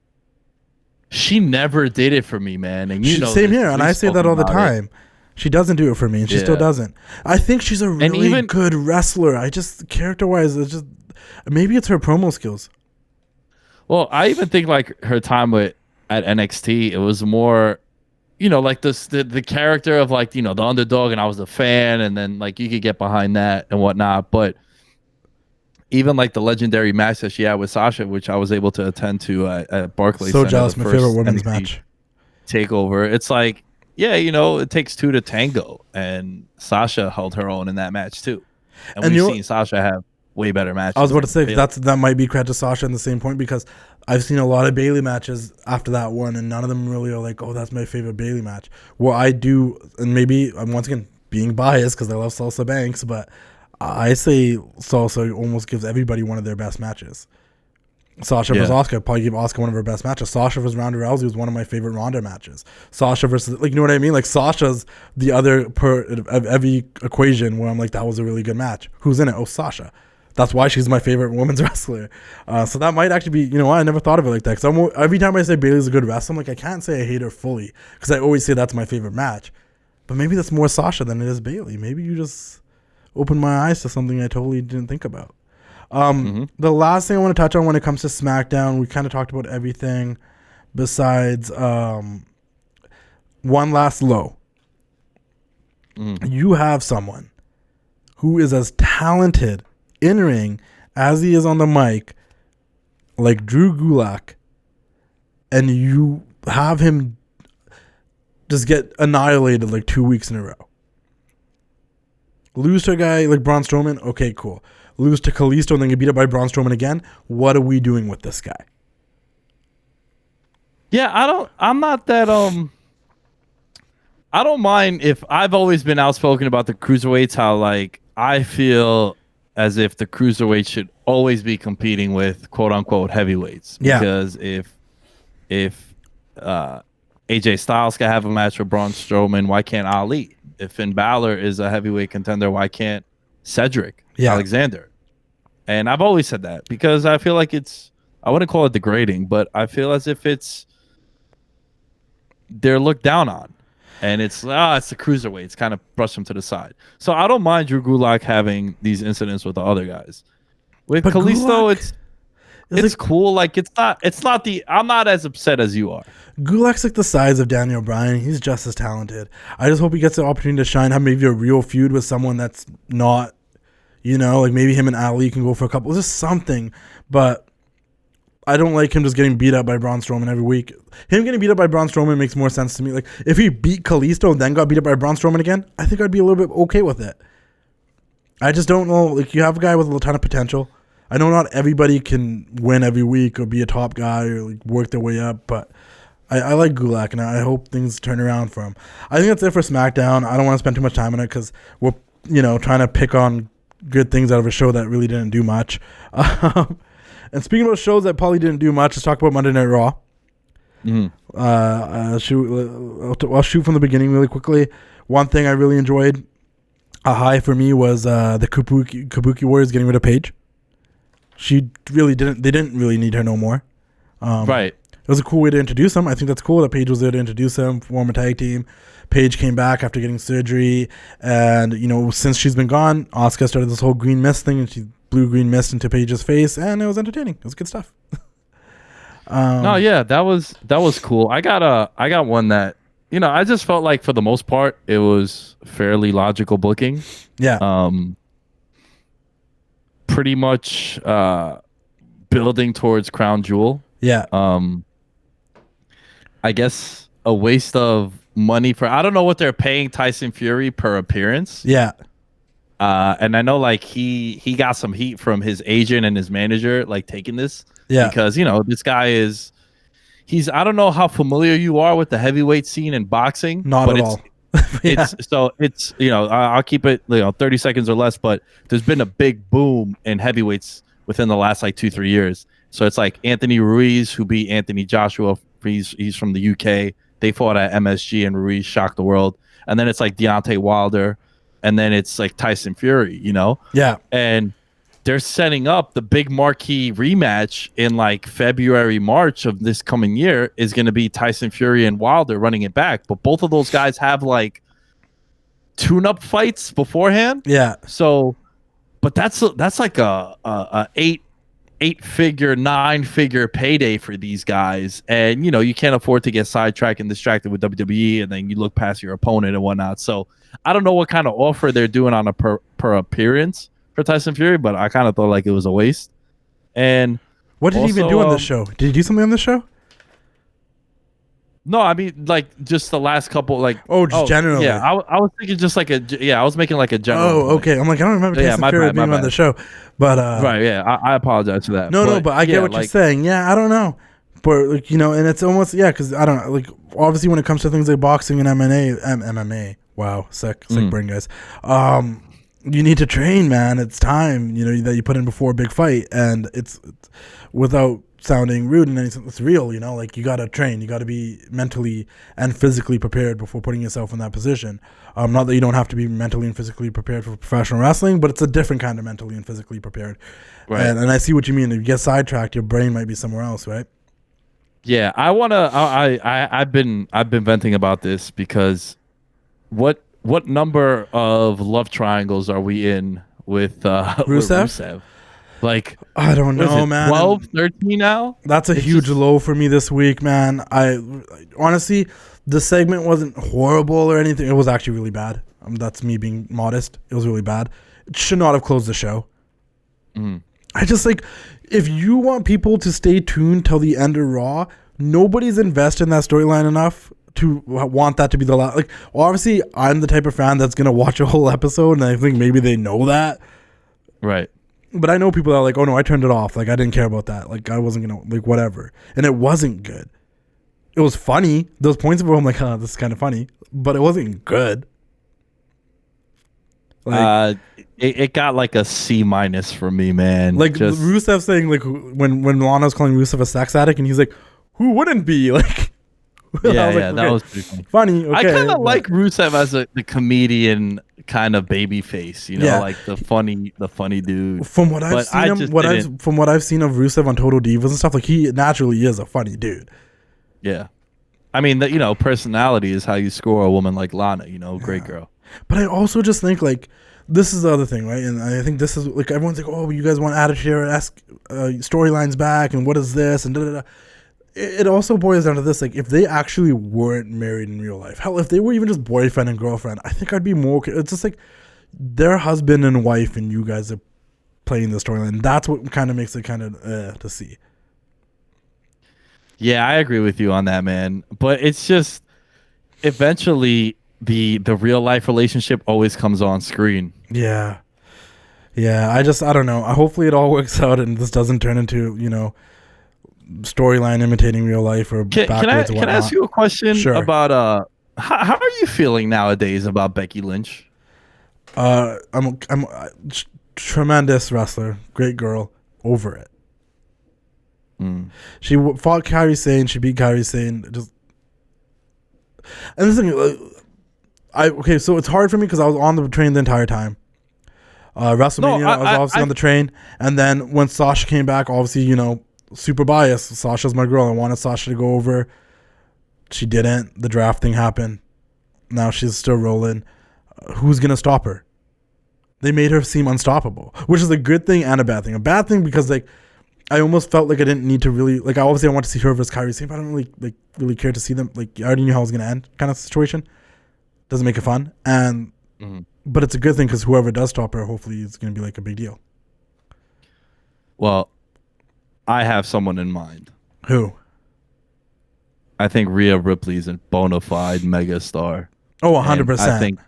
never did it for me, man. And you know, same here, and I say that all the time. She doesn't do it for me, and she still doesn't. I think she's a really good wrestler. I just, character-wise, it's just, maybe it's her promo skills. Well, I even think, like, her time at NXT, it was more, you know, like the character of, like, you know, the underdog, and I was a fan, and then, like, you could get behind that and whatnot. But even, like, the legendary match that she had with Sasha, which I was able to attend to at Barclays. So jealous, my favorite women's match. Takeover. It's like, yeah, you know, it takes 2 to tango, and Sasha held her own in that match too. And we've seen Sasha have way better matches. I was about to say that might be credit to Sasha in the same point, because I've seen a lot of Bayley matches after that one, and none of them really are like, oh, that's my favorite Bayley match. Well, I do, and maybe I'm once again being biased because I love Salsa Banks, but I say Salsa almost gives everybody one of their best matches. Sasha versus Asuka, probably give Asuka one of her best matches. Sasha versus Ronda Rousey was one of my favorite Ronda matches. Sasha versus, like, you know what I mean? Like, Sasha's the other of every equation where I'm like, that was a really good match. Who's in it? Oh, Sasha. That's why she's my favorite women's wrestler. So that might actually be, you know what? I never thought of it like that. Because every time I say Bayley's a good wrestler, I'm like, I can't say I hate her fully, because I always say that's my favorite match. But maybe that's more Sasha than it is Bayley. Maybe you just opened my eyes to something I totally didn't think about. The last thing I want to touch on when it comes to SmackDown, we kind of talked about everything besides one last low. You have someone who is as talented in ring as he is on the mic, like Drew Gulak, and you have him just get annihilated like 2 weeks in a row. Lose to a guy like Braun Strowman, okay, cool. Lose to Kalisto and then get beat up by Braun Strowman again. What are we doing with this guy? Yeah, I'm not that I don't mind if I've always been outspoken about the cruiserweights, how like I feel as if the cruiserweights should always be competing with quote unquote heavyweights. Yeah. Because if AJ Styles can have a match with Braun Strowman, why can't Ali? If Finn Balor is a heavyweight contender, why can't Cedric Alexander? And I've always said that because I feel like I wouldn't call it degrading, but I feel as if they're looked down on. And it's the cruiserweights, kind of brush them to the side. So I don't mind Drew Gulak having these incidents with the other guys. With Kalisto, it's cool. Like I'm not as upset as you are. Gulak's like the size of Daniel Bryan. He's just as talented. I just hope he gets the opportunity to shine, have maybe a real feud with someone that's not, like maybe him and Ali can go for a couple, just something. But I don't like him just getting beat up by Braun Strowman every week. Him getting beat up by Braun Strowman makes more sense to me. Like, if he beat Kalisto and then got beat up by Braun Strowman again, I think I'd be a little bit okay with it. I just don't know. Like, you have a guy with a ton of potential. I know not everybody can win every week or be a top guy or like work their way up, but I like Gulak, and I hope things turn around for him. I think that's it for SmackDown. I don't want to spend too much time on it because we're, trying to pick on good things out of a show that really didn't do much. And speaking about shows that probably didn't do much, let's talk about Monday Night Raw. Mm-hmm. I'll shoot from the beginning really quickly. One thing I really enjoyed, a high for me, was the Kabuki Warriors getting rid of Paige. They didn't really need her no more. Right. It was a cool way to introduce them. I think that's cool that Paige was there to introduce them, form a tag team. Paige came back after getting surgery, and since she's been gone, Asuka started this whole green mist thing, and she blew green mist into Paige's face, and it was entertaining. It was good stuff. That was cool. I got one that I just felt like for the most part it was fairly logical booking. Yeah. Pretty much building towards Crown Jewel. Yeah. I guess a waste of money for, I don't know what they're paying Tyson Fury per appearance. Yeah. And I know like he got some heat from his agent and his manager, like taking this. Yeah. Because, this guy I don't know how familiar you are with the heavyweight scene in boxing. Not at all. I'll keep it 30 seconds or less, but there's been a big boom in heavyweights within the last like 2-3 years. So it's like Anthony Ruiz, who beat Anthony Joshua. He's from the UK. They fought at MSG and Ruiz shocked the world. And then it's like Deontay Wilder. And then it's like Tyson Fury, Yeah. And they're setting up the big marquee rematch in like February, March of this coming year is going to be Tyson Fury and Wilder running it back. But both of those guys have like tune-up fights beforehand. Yeah. So, but that's like a 8-figure, 9-figure payday for these guys. And, you can't afford to get sidetracked and distracted with WWE and then you look past your opponent and whatnot. So I don't know what kind of offer they're doing on a per appearance for Tyson Fury, but I kind of thought like it was a waste. And what did he even do on this show? Did he do something on this show? No, I mean like just the last couple like generally. Yeah, I was thinking just like I was making like a general. Oh, okay. I'm like, I don't remember Tyson Fury being on the show. But right, yeah. I apologize for that. No, but I get what you're saying. Yeah, I don't know. But like, and it's almost because I don't know, like obviously when it comes to things like boxing and MMA, wow, sick brain guys. You need to train, man. It's time, that you put in before a big fight, and it's without sounding rude and anything, it's real, like you got to train, you got to be mentally and physically prepared before putting yourself in that position. Not that you don't have to be mentally and physically prepared for professional wrestling, but it's a different kind of mentally and physically prepared. Right. And I see what you mean. If you get sidetracked, your brain might be somewhere else, right? Yeah, I've been venting about this because what number of love triangles are we in with Rusev? Like, I don't know, man. 12, 13 now? That's a huge low for me this week, man. I honestly, the segment wasn't horrible or anything. It was actually really bad. That's me being modest. It was really bad. It should not have closed the show. I just if you want people to stay tuned till the end of Raw, nobody's invested in that storyline enough to want that to be the last. Like, obviously, I'm the type of fan that's gonna watch a whole episode, and I think maybe they know that. Right. But I know people that are like, oh no, I turned it off. Like, I didn't care about that. Like, I wasn't gonna, like, whatever. And it wasn't good. It was funny. Those points where I'm like, oh, this is kind of funny, but it wasn't good. Like, it got like a C- for me, man. Like Rusev saying, like, when Lana was calling Rusev a sex addict, and he's like, who wouldn't be? Like, yeah, like, yeah, that was pretty funny. Funny. Okay, I kind of like Rusev as the comedian kind of baby face, you know, Yeah. like the funny dude. From what I've seen from what I've seen of Rusev on Total Divas and stuff, like, he naturally is a funny dude. Yeah. I mean, you know, personality is how you score a woman like Lana, you know, great girl. But I also just think, like, this is the other thing, right? And I think this is, like, everyone's like, oh, you guys want Attitude Era, ask storylines back, and what is this, and da-da-da. It also boils down to this, like, if they actually weren't married in real life, hell, if they were even just boyfriend and girlfriend, I think I'd be more okay. It's just like their husband and wife and you guys are playing the storyline. That's what kind of makes it kind of to see. Yeah, I agree with you on that, man. But it's just eventually the real life relationship always comes on screen. Yeah. I don't know. Hopefully it all works out and this doesn't turn into, you know, storyline imitating real life or backwards. Can I ask you a question about how are you feeling nowadays about Becky Lynch? I'm tremendous wrestler, great girl, over it. She fought Kairi Sane, she beat Kairi Sane. And this thing, so it's hard for me because I was on the train the entire time. WrestleMania, I was obviously on the train, and then when Sasha came back, obviously, you know, super biased. Sasha's my girl. I wanted Sasha to go over. She didn't. The draft thing happened. Now she's still rolling. Who's gonna stop her? They made her seem unstoppable, which is a good thing and a bad thing. A bad thing because, like, I almost felt like I didn't need to really, like, I want to see her versus Kairi Sane, but I don't really care to see them. Like, I already knew how it was gonna end, kind of situation. Doesn't make it fun, and but it's a good thing because whoever does stop her, hopefully, it's gonna be like a big deal. Well, I have someone in mind. Who? I think Rhea Ripley's a bona fide megastar. Oh, 100%. I think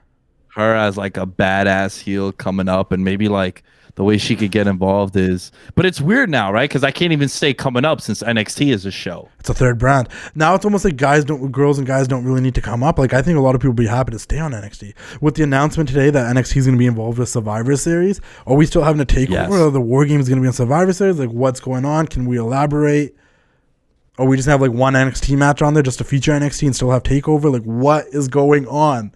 her as like a badass heel coming up, and maybe like the way she could get involved is, but it's weird now, right? Because I can't even say coming up since NXT is a show. It's a third brand. Now it's almost like girls and guys don't really need to come up. Like, I think a lot of people would be happy to stay on NXT. With the announcement today that NXT is going to be involved with Survivor Series, are we still having a takeover? Yes. Or the War Games going to be on Survivor Series? Like, what's going on? Can we elaborate? Or we just have like one NXT match on there just to feature NXT and still have takeover? Like, what is going on?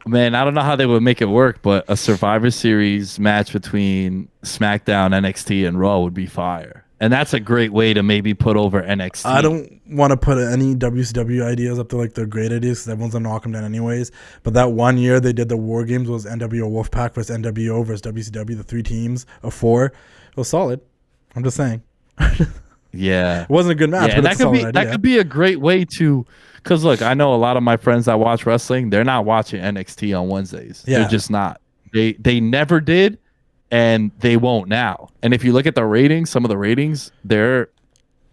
Man, I don't know how they would make it work, but a Survivor Series match between SmackDown, NXT, and Raw would be fire. And that's a great way to maybe put over NXT. I don't want to put any WCW ideas up to like the great ideas because everyone's going to knock them down anyways. But that one year they did the War Games was NWO Wolfpack versus NWO versus WCW, the 3 teams of 4. It was solid. I'm just saying. Yeah. It wasn't a good match, but it's a solid idea. That could be a great way to, because look, I know a lot of my friends that watch wrestling, they're not watching NXT on Wednesdays. Yeah. They're just not. They never did, and they won't now. And if you look at the ratings, some of the ratings, they're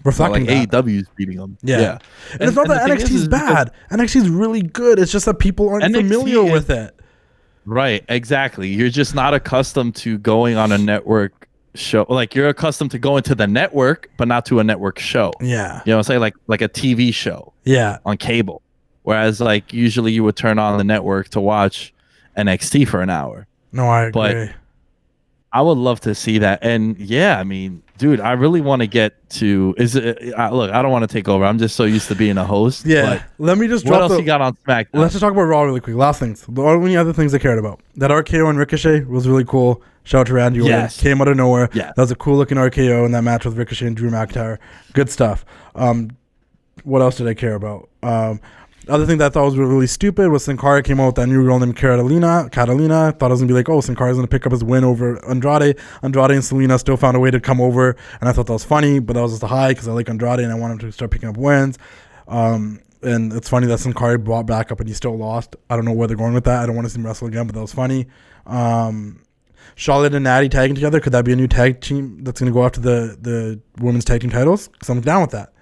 reflecting like AEW's beating them. Yeah. And it's not that NXT is bad. NXT is really good. It's just that people aren't familiar with it. Right, exactly. You're just not accustomed to going on a network show. Like, you're accustomed to going to the network, but not to a network show. Yeah. You know what I'm saying? Like a TV show. Yeah. On cable. Whereas, like, usually you would turn on the network to watch NXT for an hour. No, I agree. But I would love to see that. And yeah, I mean, dude, I really want to get to. Look, I don't want to take over. I'm just so used to being a host. Yeah. Let me just drop what else you got on SmackDown? Let's just talk about Raw really quick. Last things. The only other things I cared about. That RKO and Ricochet was really cool. Shout out to Randy Orton. Came out of nowhere. Yeah. That was a cool looking RKO in that match with Ricochet and Drew McIntyre. Good stuff. What else did I care about? Other thing that I thought was really stupid was Sin Cara came out with that new girl named Catalina. Thought it was going to be like, oh, Sin Cara's going to pick up his win over Andrade. Andrade and Selena still found a way to come over, and I thought that was funny, but that was just a high because I like Andrade and I want him to start picking up wins. And it's funny that Sin Cara brought back up and he still lost. I don't know where they're going with that. I don't want to see him wrestle again, but that was funny. Charlotte and Natty tagging together. Could that be a new tag team that's going to go after the women's tag team titles? Because I'm down with that.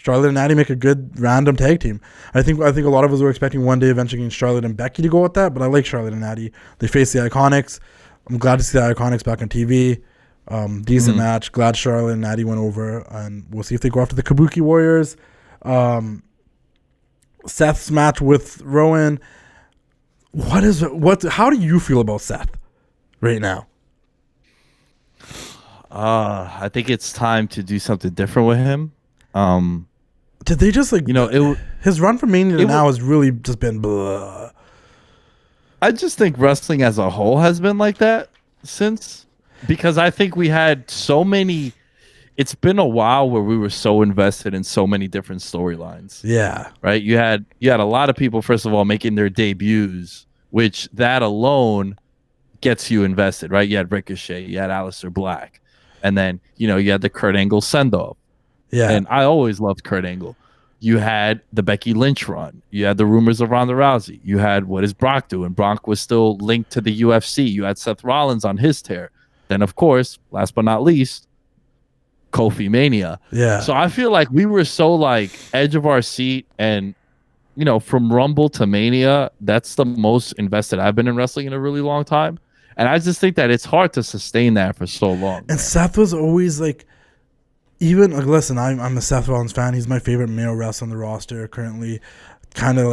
Charlotte and Natty make a good random tag team. I think a lot of us were expecting one day eventually Charlotte and Becky to go with that, but I like Charlotte and Natty. They face the Iconics. I'm glad to see the Iconics back on TV. Decent match. Glad Charlotte and Natty went over, and we'll see if they go after the Kabuki Warriors. Seth's match with Rowan. How do you feel about Seth right now? I think it's time to do something different with him. Did they just his run from Mania to now has really just been blah. I just think wrestling as a whole has been like that since, because I think we had so many. It's been a while where we were so invested in so many different storylines. Yeah. Right. You had a lot of people, first of all, making their debuts, which that alone gets you invested, right? You had Ricochet, you had Aleister Black, and then, you had the Kurt Angle send-off. Yeah. And I always loved Kurt Angle. You had the Becky Lynch run. You had the rumors of Ronda Rousey. You had what is Brock doing? Brock was still linked to the UFC. You had Seth Rollins on his tear. Then, of course, last but not least, Kofi Mania. Yeah. So I feel like we were so edge of our seat, and from Rumble to Mania, that's the most invested I've been in wrestling in a really long time. And I just think that it's hard to sustain that for so long. And man. Seth was always listen, I'm a Seth Rollins fan. He's my favorite male wrestler on the roster currently, kind of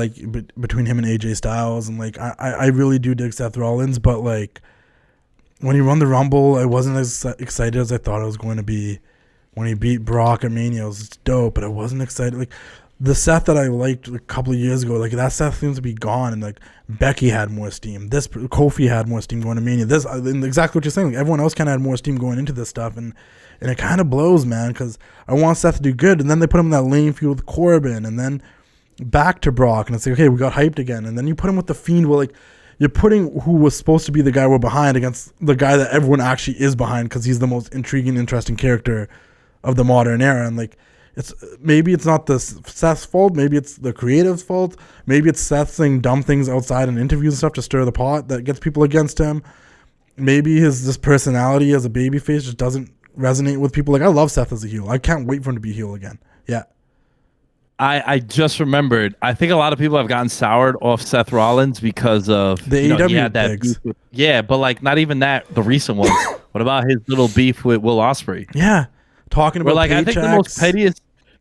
between him and AJ Styles. And I really do dig Seth Rollins, but when he won the Rumble, I wasn't as excited as I thought I was going to be. When he beat Brock at Mania, it was dope, but I wasn't excited. The Seth that I liked a couple of years ago, that Seth seems to be gone, and Becky had more steam. This Kofi had more steam going to Mania. This exactly what you're saying. Everyone else kind of had more steam going into this stuff, and it kind of blows, man. Because I want Seth to do good, and then they put him in that lane feud with Corbin, and then back to Brock, and it's okay, we got hyped again, and then you put him with the Fiend, where you're putting who was supposed to be the guy we're behind against the guy that everyone actually is behind, because he's the most intriguing, interesting character of the modern era. And maybe it's not the Seth's fault, maybe it's the creative's fault, maybe it's Seth saying dumb things outside in interviews and stuff to stir the pot that gets people against him. Maybe this personality as a babyface just doesn't resonate with people. I love Seth as a heel. I can't wait for him to be heel again. Yeah. I just remembered, I think a lot of people have gotten soured off Seth Rollins because of the AEW that beef yeah, but not even that, the recent one. What about his little beef with Will Ospreay? Yeah. Talking about I think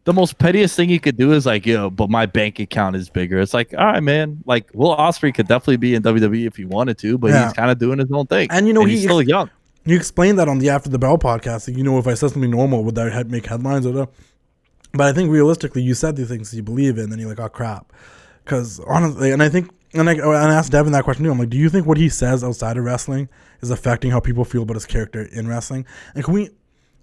the most pettiest thing you could do is but my bank account is bigger. It's all right, man. Will Ospreay could definitely be in WWE if he wanted to, but he's kind of doing his own thing. And he's still young. You explained that on the After the Bell podcast. If I said something normal, would that make headlines or whatever? But I think realistically, you said the things you believe in, and you're oh crap. Because honestly, and I think, and I asked Devon that question too. I'm do you think what he says outside of wrestling is affecting how people feel about his character in wrestling? And can we?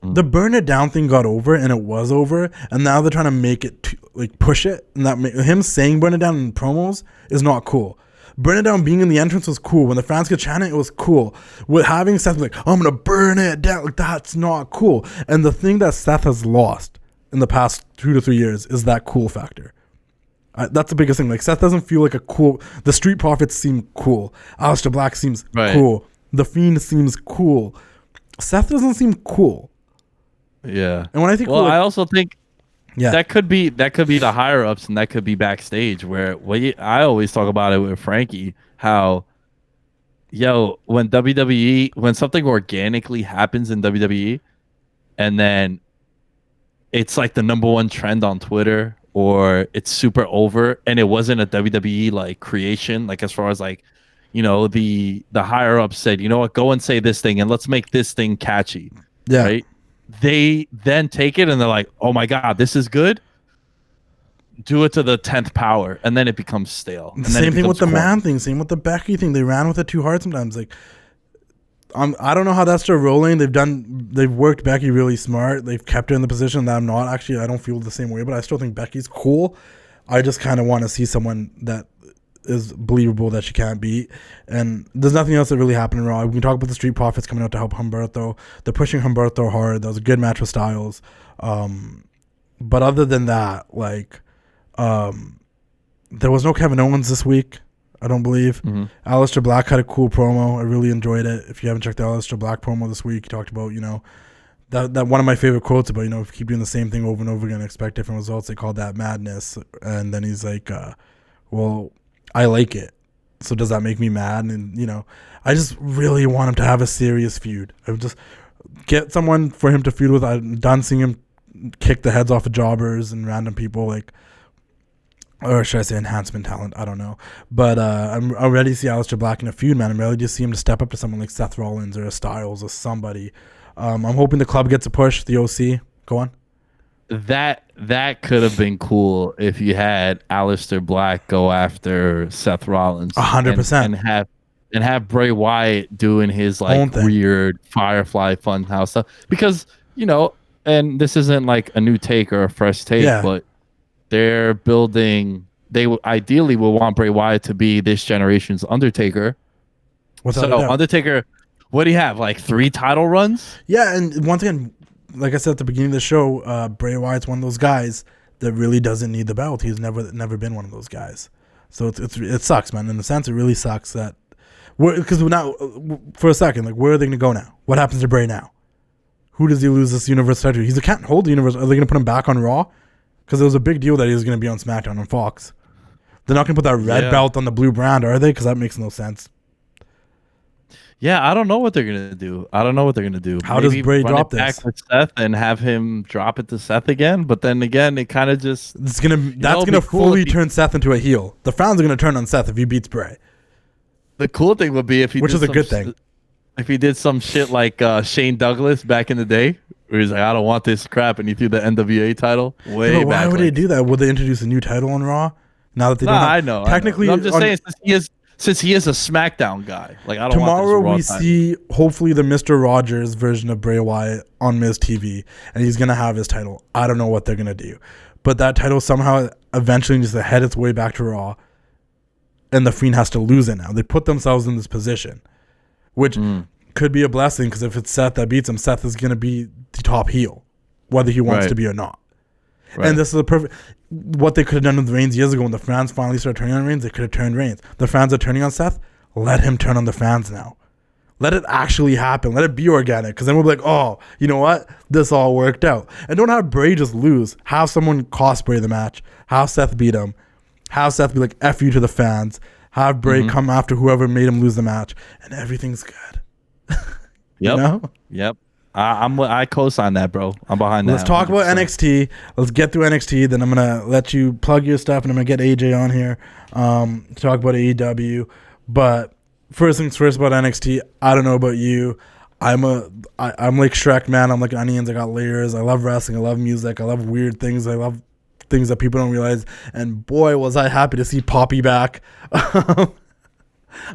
The burn it down thing got over, and it was over, and now they're trying to make it push it, and him saying burn it down in promos is not cool. Burn it down being in the entrance was cool. When the fans could chant it was cool. With having Seth I'm gonna burn it down, that's not cool. And the thing that Seth has lost in the past 2 to 3 years is that cool factor. That's the biggest thing. Seth doesn't feel like a cool. The Street Profits seem cool. Aleister Black seems cool. The Fiend seems cool. Seth doesn't seem cool. Yeah. And when I think, I also think that could be the higher ups, and that could be backstage where I always talk about it with Frankie, how when when something organically happens in WWE, and then it's the #1 trend on Twitter, or it's super over, and it wasn't a WWE creation, as far as the higher ups said, you know what, go and say this thing, and let's make this thing catchy. Yeah. Right? They then take it and they're like, oh my God, this is good. Do it to the 10th power. And then it becomes stale. And same thing with the man thing. Same with the Becky thing. They ran with it too hard sometimes. I don't know how that's still rolling. They've worked Becky really smart. They've kept her in the position that I don't feel the same way, but I still think Becky's cool. I just kind of want to see someone that is believable that she can't beat. And there's nothing else that really happened in Raw. We can talk about the Street Profits coming out to help Humberto. They're pushing Humberto hard. That was a good match with Styles. But other than that, there was no Kevin Owens this week, I don't believe. Aleister Black had a cool promo. I really enjoyed it. If you haven't checked the Aleister Black promo this week, he talked about, that one of my favorite quotes about, if you keep doing the same thing over and over again, expect different results. They call that madness. And then he's like, well, I like it. So does that make me mad? And, I just really want him to have a serious feud. I would just get someone for him to feud with. I'm done seeing him kick the heads off of jobbers and random people, or should I say enhancement talent? I don't know. But I'm ready to see Aleister Black in a feud, man. I'm ready to see him to step up to someone like Seth Rollins or a Styles or somebody. I'm hoping the club gets a push. The OC. Go on. That could have been cool if you had Aleister Black go after Seth Rollins 100% and have Bray Wyatt doing his weird Firefly Funhouse stuff, because and this isn't like a new take or a fresh take, but they're building. They ideally will want Bray Wyatt to be this generation's Undertaker. Undertaker. What do you have? 3 title runs? Yeah, and once again, like I said at the beginning of the show, Bray Wyatt's one of those guys that really doesn't need the belt. He's never been one of those guys. So it sucks, man. In a sense, it really sucks that because now for a second, where are they going to go now? What happens to Bray now? Who does he lose this Universal title? He can't hold the Universal. Are they going to put him back on Raw? Because it was a big deal that he was going to be on SmackDown on Fox. They're not going to put that red belt on the blue brand, are they? Because that makes no sense. Yeah, I don't know what they're gonna do. How does Bray drop this? Back with Seth and have him drop it to Seth again, but then again, it kind of just that's gonna fully turn Seth into a heel. The fans are gonna turn on Seth if he beats Bray. The cool thing would be if he, which is a good thing, if he did some shit like Shane Douglas back in the day, where he's like, I don't want this crap, and he threw the NWA title way back. Why would they do that? Would they introduce a new title on Raw now that they don't? I know. Technically, I'm just saying since he is a SmackDown guy, I don't tomorrow want this Raw we see hopefully the Mr. Rogers version of Bray Wyatt on Miz TV, and he's gonna have his title. I don't know what they're gonna do, but that title somehow eventually needs to head its way back to Raw, and the Fiend has to lose it now. They put themselves in this position, which could be a blessing, because if it's Seth that beats him, Seth is gonna be the top heel, whether he wants to be or not. Right. And this is a perfect. What they could have done with Reigns years ago when the fans finally started turning on Reigns, they could have turned Reigns. The fans are turning on Seth. Let him turn on the fans now. Let it actually happen. Let it be organic. Because then we'll be like, oh, you know what? This all worked out. And don't have Bray just lose. Have someone cost Bray the match. Have Seth beat him. Have Seth be like, F you to the fans. Have Bray come after whoever made him lose the match. And everything's good. Yep. I co-sign that, bro. I'm behind that. Let's talk about NXT. Let's get through NXT. Then I'm gonna let you plug your stuff, and I'm gonna get AJ on here to talk about AEW. But first things first about NXT. I don't know about you. I'm like Shrek, man. I'm like onions. I got layers. I love wrestling. I love music. I love weird things. I love things that people don't realize. And boy, was I happy to see Poppy back.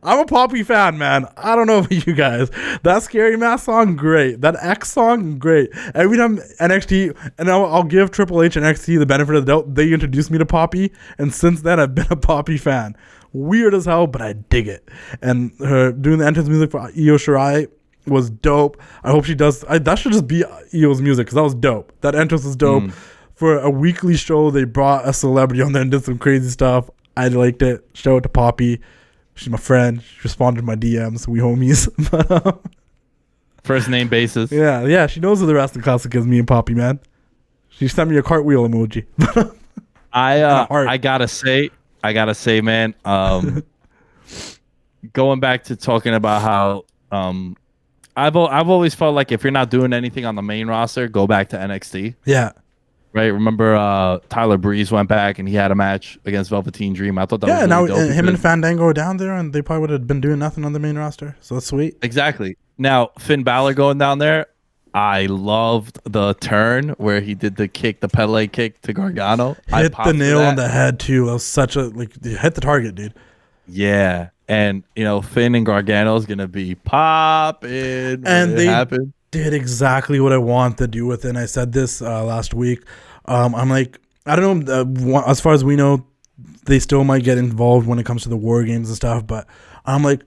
I'm a Poppy fan, man. I don't know about you guys. That Scary Mask song, great. That X song, great. Every time NXT, and I'll give Triple H and NXT the benefit of the doubt, they introduced me to Poppy, and since then I've been a Poppy fan. Weird as hell, but I dig it. And her doing the entrance music for Io Shirai was dope. I hope she does. That should just be Io's music, because that was dope. That entrance was dope. For a weekly show, they brought a celebrity on there and did some crazy stuff. I liked it. Shout out to Poppy. She's my friend. She responded to my DMs. We homies. First name basis. Yeah. She knows who the wrestling classic is, me and Poppy, man. She sent me a cartwheel emoji. I gotta say, man. Going back to talking about how I've always felt like if you're not doing anything on the main roster, go back to NXT. Yeah. Right, remember Tyler Breeze went back and he had a match against Velveteen Dream. I thought that was really dope. Him and Fandango are down there, and they probably would have been doing nothing on the main roster. So that's sweet. Exactly. Now Finn Balor going down there, I loved the turn where he did the Pele kick to Gargano. Hit the nail on the head too. That was such a hit the target, dude. Yeah, and Finn and Gargano is gonna be popping, and they happened. Did exactly what I want to do with it. And I said this last week. I'm like, I don't know. As far as we know, they still might get involved when it comes to the war games and stuff. But I'm like,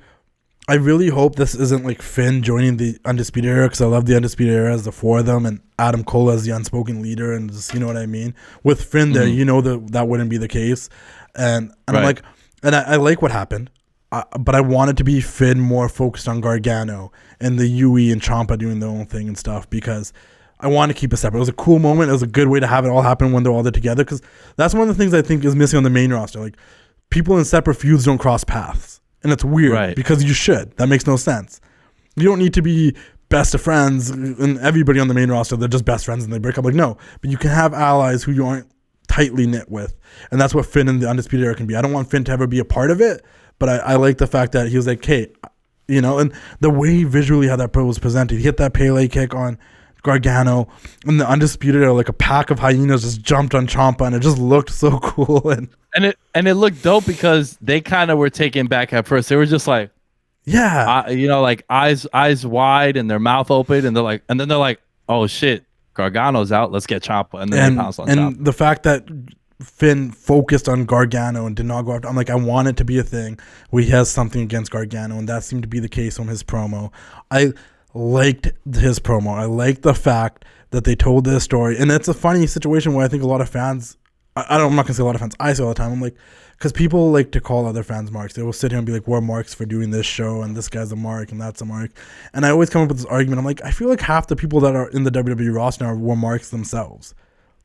I really hope this isn't like Finn joining the Undisputed Era, because I love the Undisputed Era as the four of them, and Adam Cole as the unspoken leader, and just, you know what I mean. With Finn there, that wouldn't be the case. And right. I'm like, and I like what happened. But I wanted to be Finn more focused on Gargano and the Yui and Ciampa doing their own thing and stuff, because I want to keep it separate. It was a cool moment. It was a good way to have it all happen when they're all there together, because that's one of the things I think is missing on the main roster. Like, people in separate feuds don't cross paths, and it's weird because you should. That makes no sense. You don't need to be best of friends, and everybody on the main roster, they're just best friends and they break up. Like, no, but you can have allies who you aren't tightly knit with, and that's what Finn and the Undisputed Era can be. I don't want Finn to ever be a part of it, but I like the fact that he was like, hey, you know, and the way visually how that pro was presented, he hit that Pele kick on Gargano, and the Undisputed Era, like a pack of hyenas, just jumped on Ciampa, and it just looked so cool. And it looked dope because they kind of were taken back at first. They were just like, yeah, you know, like eyes wide and their mouth open, and then they're like, oh shit, Gargano's out. Let's get Ciampa, and then they pounce on Ciampa. And the fact that Finn focused on Gargano and did not go after, I'm like, I want it to be a thing where he has something against Gargano, and that seemed to be the case on his promo. I liked his promo. I liked the fact that they told this story, and it's a funny situation where I think a lot of fans, I'm not gonna say a lot of fans, I say all the time, I'm like, because people like to call other fans marks. They will sit here and be like, we're marks for doing this show, and this guy's a mark, and that's a mark. And I always come up with this argument. I'm like, I feel like half the people that are in the WWE roster now were marks themselves.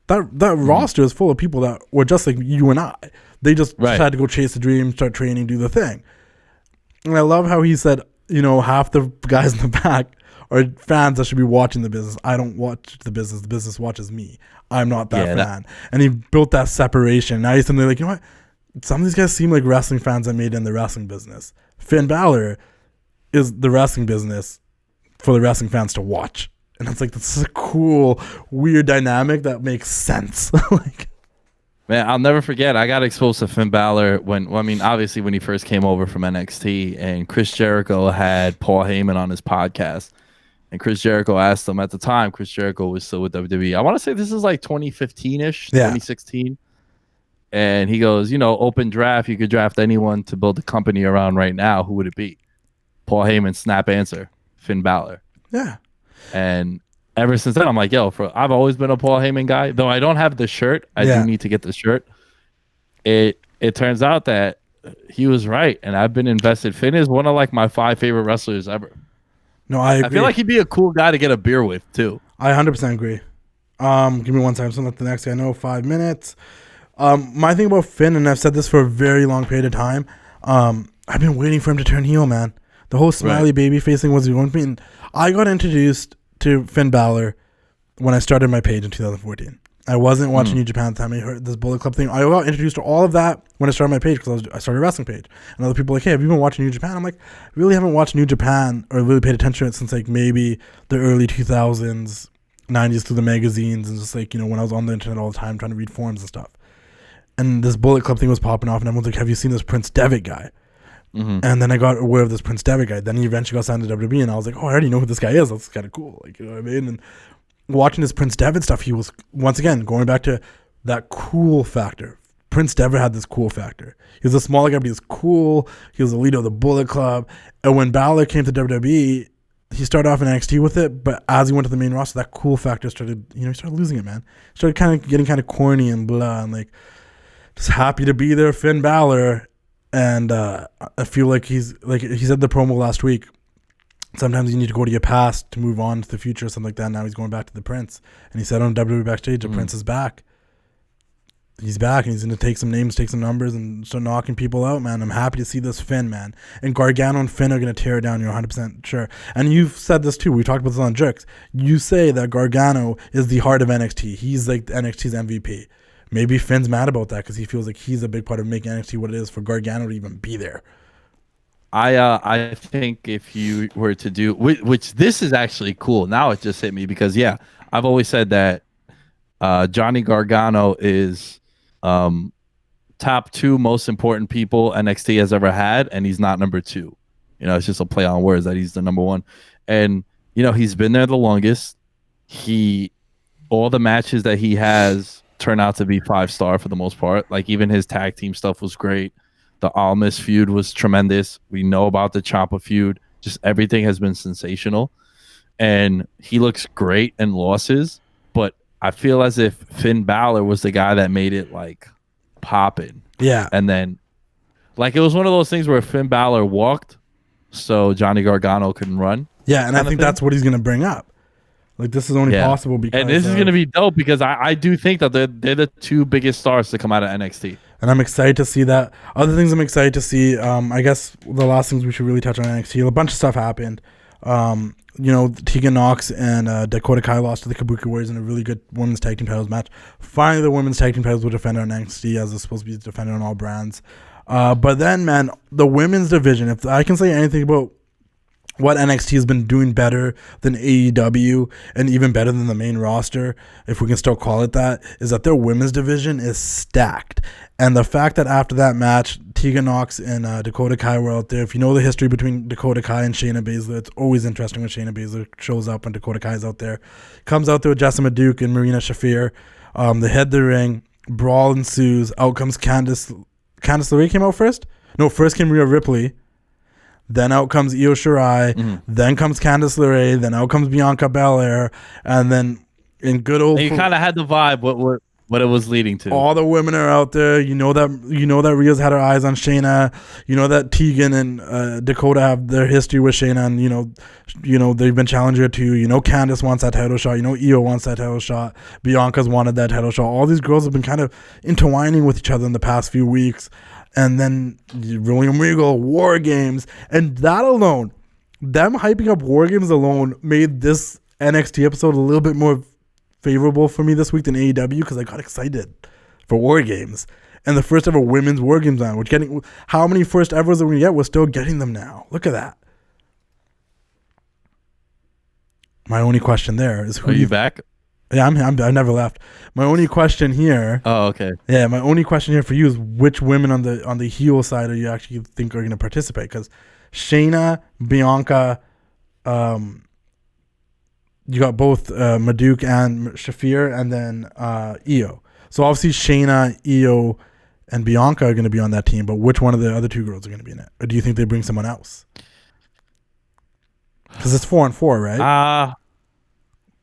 That roster is full of people that were just like you and I. They just had to go chase the dream, start training, do the thing. And I love how he said, you know, half the guys in the back are fans that should be watching the business. I don't watch the business watches me. I'm not that fan. And he built that separation. Now he's suddenly like, you know what? Some of these guys seem like wrestling fans that made it in the wrestling business. Finn Balor is the wrestling business for the wrestling fans to watch. And it's like, this is a cool, weird dynamic that makes sense. Like, man, I'll never forget. I got exposed to Finn Balor obviously when he first came over from NXT, and Chris Jericho had Paul Heyman on his podcast. And Chris Jericho asked him at the time, Chris Jericho was still with WWE. I want to say this is like 2015-ish, 2016. And he goes, you know, open draft. You could draft anyone to build a company around right now. Who would it be? Paul Heyman, snap answer, Finn Balor. Yeah. And ever since then, I'm like, I've always been a Paul Heyman guy. Though I don't have the shirt. I do need to get the shirt. It turns out that he was right. And I've been invested. Finn is one of like my 5 favorite wrestlers ever. No, I agree. I feel like he'd be a cool guy to get a beer with, too. I 100% agree. Give me one time. So let the next guy know. 5 minutes. My thing about Finn, and I've said this for a very long period of time, I've been waiting for him to turn heel, man. The whole smiley baby facing was going to be. I got introduced to Finn Balor when I started my page in 2014. I wasn't watching New Japan at the time. I heard this Bullet Club thing. I got introduced to all of that when I started my page because I started a wrestling page. And other people were like, hey, have you been watching New Japan? I'm like, I really haven't watched New Japan or really paid attention to it since like maybe the early 2000s, 90s through the magazines, and just like, you know, when I was on the internet all the time trying to read forums and stuff. And this Bullet Club thing was popping off, and everyone's like, have you seen this Prince Devitt guy? And then I got aware of this Prince Devitt guy. Then he eventually got signed to WWE, and I was like, oh, I already know who this guy is. That's kind of cool. Like, you know what I mean? And watching this Prince Devitt stuff, he was, once again, going back to that cool factor. Prince Devitt had this cool factor. He was a smaller guy, but he was cool. He was the leader of the Bullet Club. And when Balor came to WWE, he started off in NXT with it, but as he went to the main roster, that cool factor started, you know, he started losing it, man. Started kind of getting kind of corny and blah, and like, just happy to be there, Finn Balor. And I feel like he's, like he said the promo last week, sometimes you need to go to your past to move on to the future or something like that. Now he's going back to the Prince. And he said on WWE Backstage, the Prince is back. He's back, and he's going to take some names, take some numbers, and start knocking people out, man. I'm happy to see this Finn, man. And Gargano and Finn are going to tear it down, you're 100% sure. And you've said this too. We talked about this on Jerks. You say that Gargano is the heart of NXT. He's like NXT's MVP. Maybe Finn's mad about that because he feels like he's a big part of making NXT what it is for Gargano to even be there. I think if you were to do, which this is actually cool. Now it just hit me because, I've always said that Johnny Gargano is top 2 most important people NXT has ever had, and he's not number 2. You know, it's just a play on words that he's the number 1. And, you know, he's been there the longest. All the matches that he has turn out to be 5-star for the most part. Like, even his tag team stuff was great. The Almas feud was tremendous. We know about the Ciampa feud. Just everything has been sensational. And he looks great in losses, but I feel as if Finn Balor was the guy that made it, like, poppin'. Yeah. And then, like, it was one of those things where Finn Balor walked so Johnny Gargano couldn't run. Yeah, and I think that's what he's going to bring up. Like, this is only possible because, and this is gonna be dope because I do think that they're the two biggest stars to come out of NXT. And I'm excited to see that. Other things I'm excited to see, I guess the last things we should really touch on NXT, a bunch of stuff happened. Tegan Nox and Dakota Kai lost to the Kabuki Warriors in a really good women's tag team titles match. Finally, the women's tag team titles were defended on NXT as they're supposed to be defended on all brands. But then, man, the women's division, if I can say anything about what NXT has been doing better than AEW and even better than the main roster, if we can still call it that, is that their women's division is stacked. And the fact that after that match, Tegan Nox and Dakota Kai were out there. If you know the history between Dakota Kai and Shayna Baszler, it's always interesting when Shayna Baszler shows up when Dakota Kai is out there. Comes out there with Jessamine Duke and Marina Shafir. They head the ring. Brawl ensues. Out comes Candice LeRae came out first? No, first came Rhea Ripley. Then out comes Io Shirai. Mm-hmm. Then comes Candice LeRae. Then out comes Bianca Belair. And then in good old... And you kind of had the vibe what it was leading to. All the women are out there. You know that Rhea's had her eyes on Shayna. You know that Tegan and Dakota have their history with Shayna. And, you know they've been challenging her too. You know Candice wants that title shot. You know Io wants that title shot. Bianca's wanted that title shot. All these girls have been kind of intertwining with each other in the past few weeks. And then William Regal, War Games. And that alone, them hyping up War Games alone made this NXT episode a little bit more favorable for me this week than AEW because I got excited for War Games. And the first ever women's War Games on. We're getting, how many first evers are we get? We're still getting them now. Look at that. My only question there is who... Are you back? Yeah, I never left. My only question here... Oh, okay. Yeah, my only question here for you is which women on the heel side do you actually think are going to participate? Because Shayna, Bianca, you got both Maduke and Shafir, and then Io. So obviously Shayna, Io, and Bianca are going to be on that team, but which one of the other two girls are going to be in it? Or do you think they bring someone else? Because it's 4-4, right?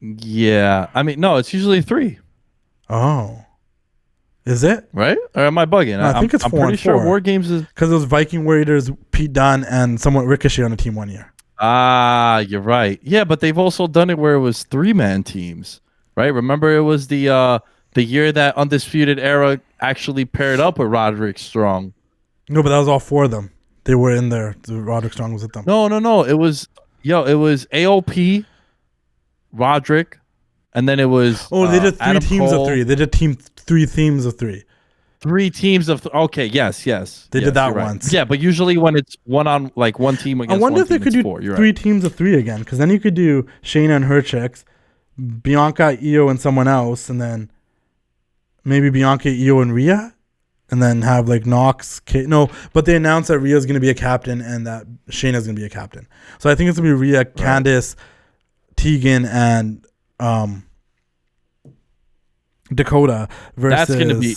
Yeah. I mean, no, it's usually 3. Oh. Is it? Right? Or am I bugging? No, I think it's 4-4. I'm pretty sure War Games is... Because it was Viking Raiders, Pete Dunne, and somewhat Ricochet on the team one year. You're right. Yeah, but they've also done it where it was 3-man teams, right? Remember it was the year that Undisputed Era actually paired up with Roderick Strong. No, but that was all 4 of them. They were in there. Roderick Strong was with them. No. It was AOP, Roderick, and then it was... Oh, they did 3 Adam teams Cole. of 3. They did 3 teams of 3. 3 teams of... Okay, yes. They did that once. Right. Yeah, but usually when it's one team against one team, I wonder if they could do 3 teams of 3 again, because then you could do Shayna and her chicks, Bianca, Io, and someone else, and then maybe Bianca, Io, and Rhea, and then have like Nox... No, but they announced that Rhea's going to be a captain and that Shayna's going to be a captain. So I think it's going to be Rhea, right. Candice, Tegan, and Dakota versus... That's going to be...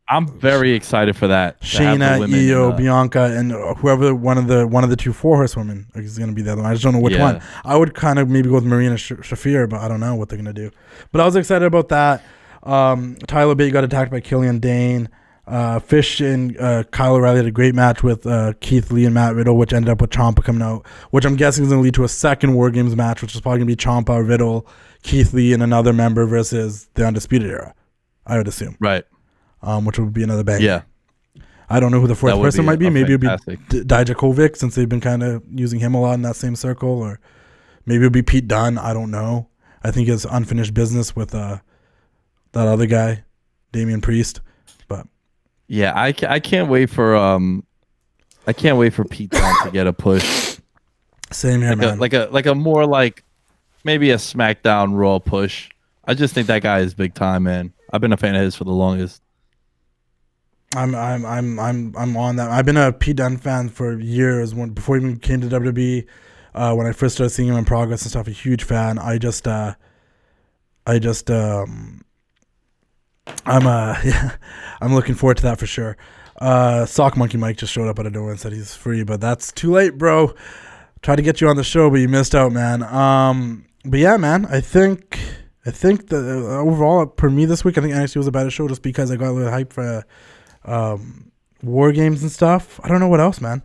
I'm very excited for that. Shayna, Io, Bianca, and whoever one of the 2 4-horsewomen is going to be the other one. I just don't know which one. I would kind of maybe go with Marina Shafir, but I don't know what they're going to do. But I was excited about that. Tyler Bate got attacked by Killian Dane. Fish and Kyle O'Reilly had a great match with Keith Lee and Matt Riddle, which ended up with Ciampa coming out, which I'm guessing is going to lead to a second War Games match, which is probably going to be Ciampa, Riddle, Keith Lee, and another member versus the Undisputed Era, I would assume. Right. Which would be another bang. Yeah. I don't know who the fourth person might be. Maybe it'd be Dijakovic, since they've been kind of using him a lot in that same circle, or maybe it'd be Pete Dunne. I don't know. I think it's unfinished business with that other guy, Damian Priest. But yeah, I can't wait for Pete Dunne to get a push. Same here, man. Like a more like maybe a SmackDown Raw push. I just think that guy is big time, man. I've been a fan of his for the longest. I'm on that. I've been a Pete Dunne fan for years. Before he even came to WWE, when I first started seeing him in Progress and stuff, a huge fan. I'm looking forward to that for sure. Sock Monkey Mike just showed up out of nowhere and said he's free, but that's too late, bro. Tried to get you on the show, but you missed out, man. But yeah, man, I think that overall for me this week, I think NXT was a better show just because I got a little hype for War Games and stuff. I don't know what else, man.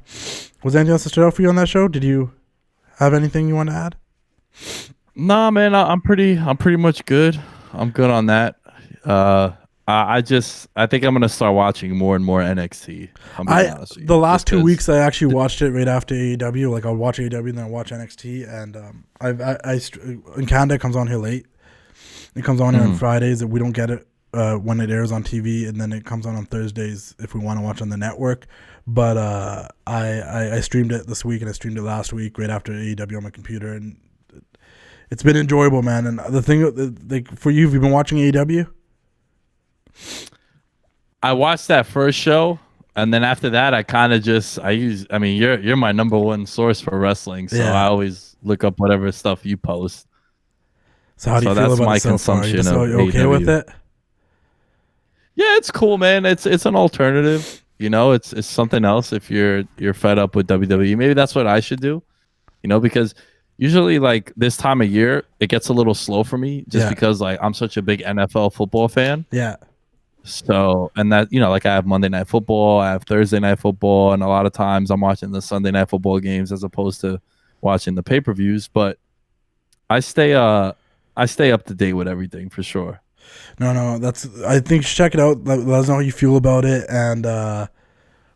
Was there anything else that stood out for you on that show? Did you have anything you want to add? Nah, man, I'm pretty much good. I'm good on that. I think I'm gonna start watching more and more NXT. I'm being honest with The you, last just 2 weeks because. I actually watched it right after AEW. Like I'll watch AEW and then I'll watch NXT, and in Canada it comes on here late. It comes on here on Fridays, and we don't get it when it airs on TV, and then it comes on Thursdays if we want to watch on the network. But I streamed it this week, and I streamed it last week right after AEW on my computer, and it's been enjoyable, man. And the thing, like for you, have you been watching AEW? I watched that first show, and then after that, I kind of just I use. I mean, you're my number one source for wrestling, so Yeah. I always look up whatever stuff you post. So how do you So feel that's about my it so far? You consumption just of okay with AEW. it? Yeah, it's cool, man. It's an alternative. It's something else. If you're fed up with WWE, maybe that's what I should do. Because usually like this time of year, it gets a little slow for me just Yeah. because like I'm such a big NFL football fan. Yeah. So, and that, like I have Monday Night Football, I have Thursday Night Football, and a lot of times I'm watching the Sunday Night Football games as opposed to watching the pay-per-views, but I stay up to date with everything for sure. No. I think you should check it out. Let us know how you feel about it, and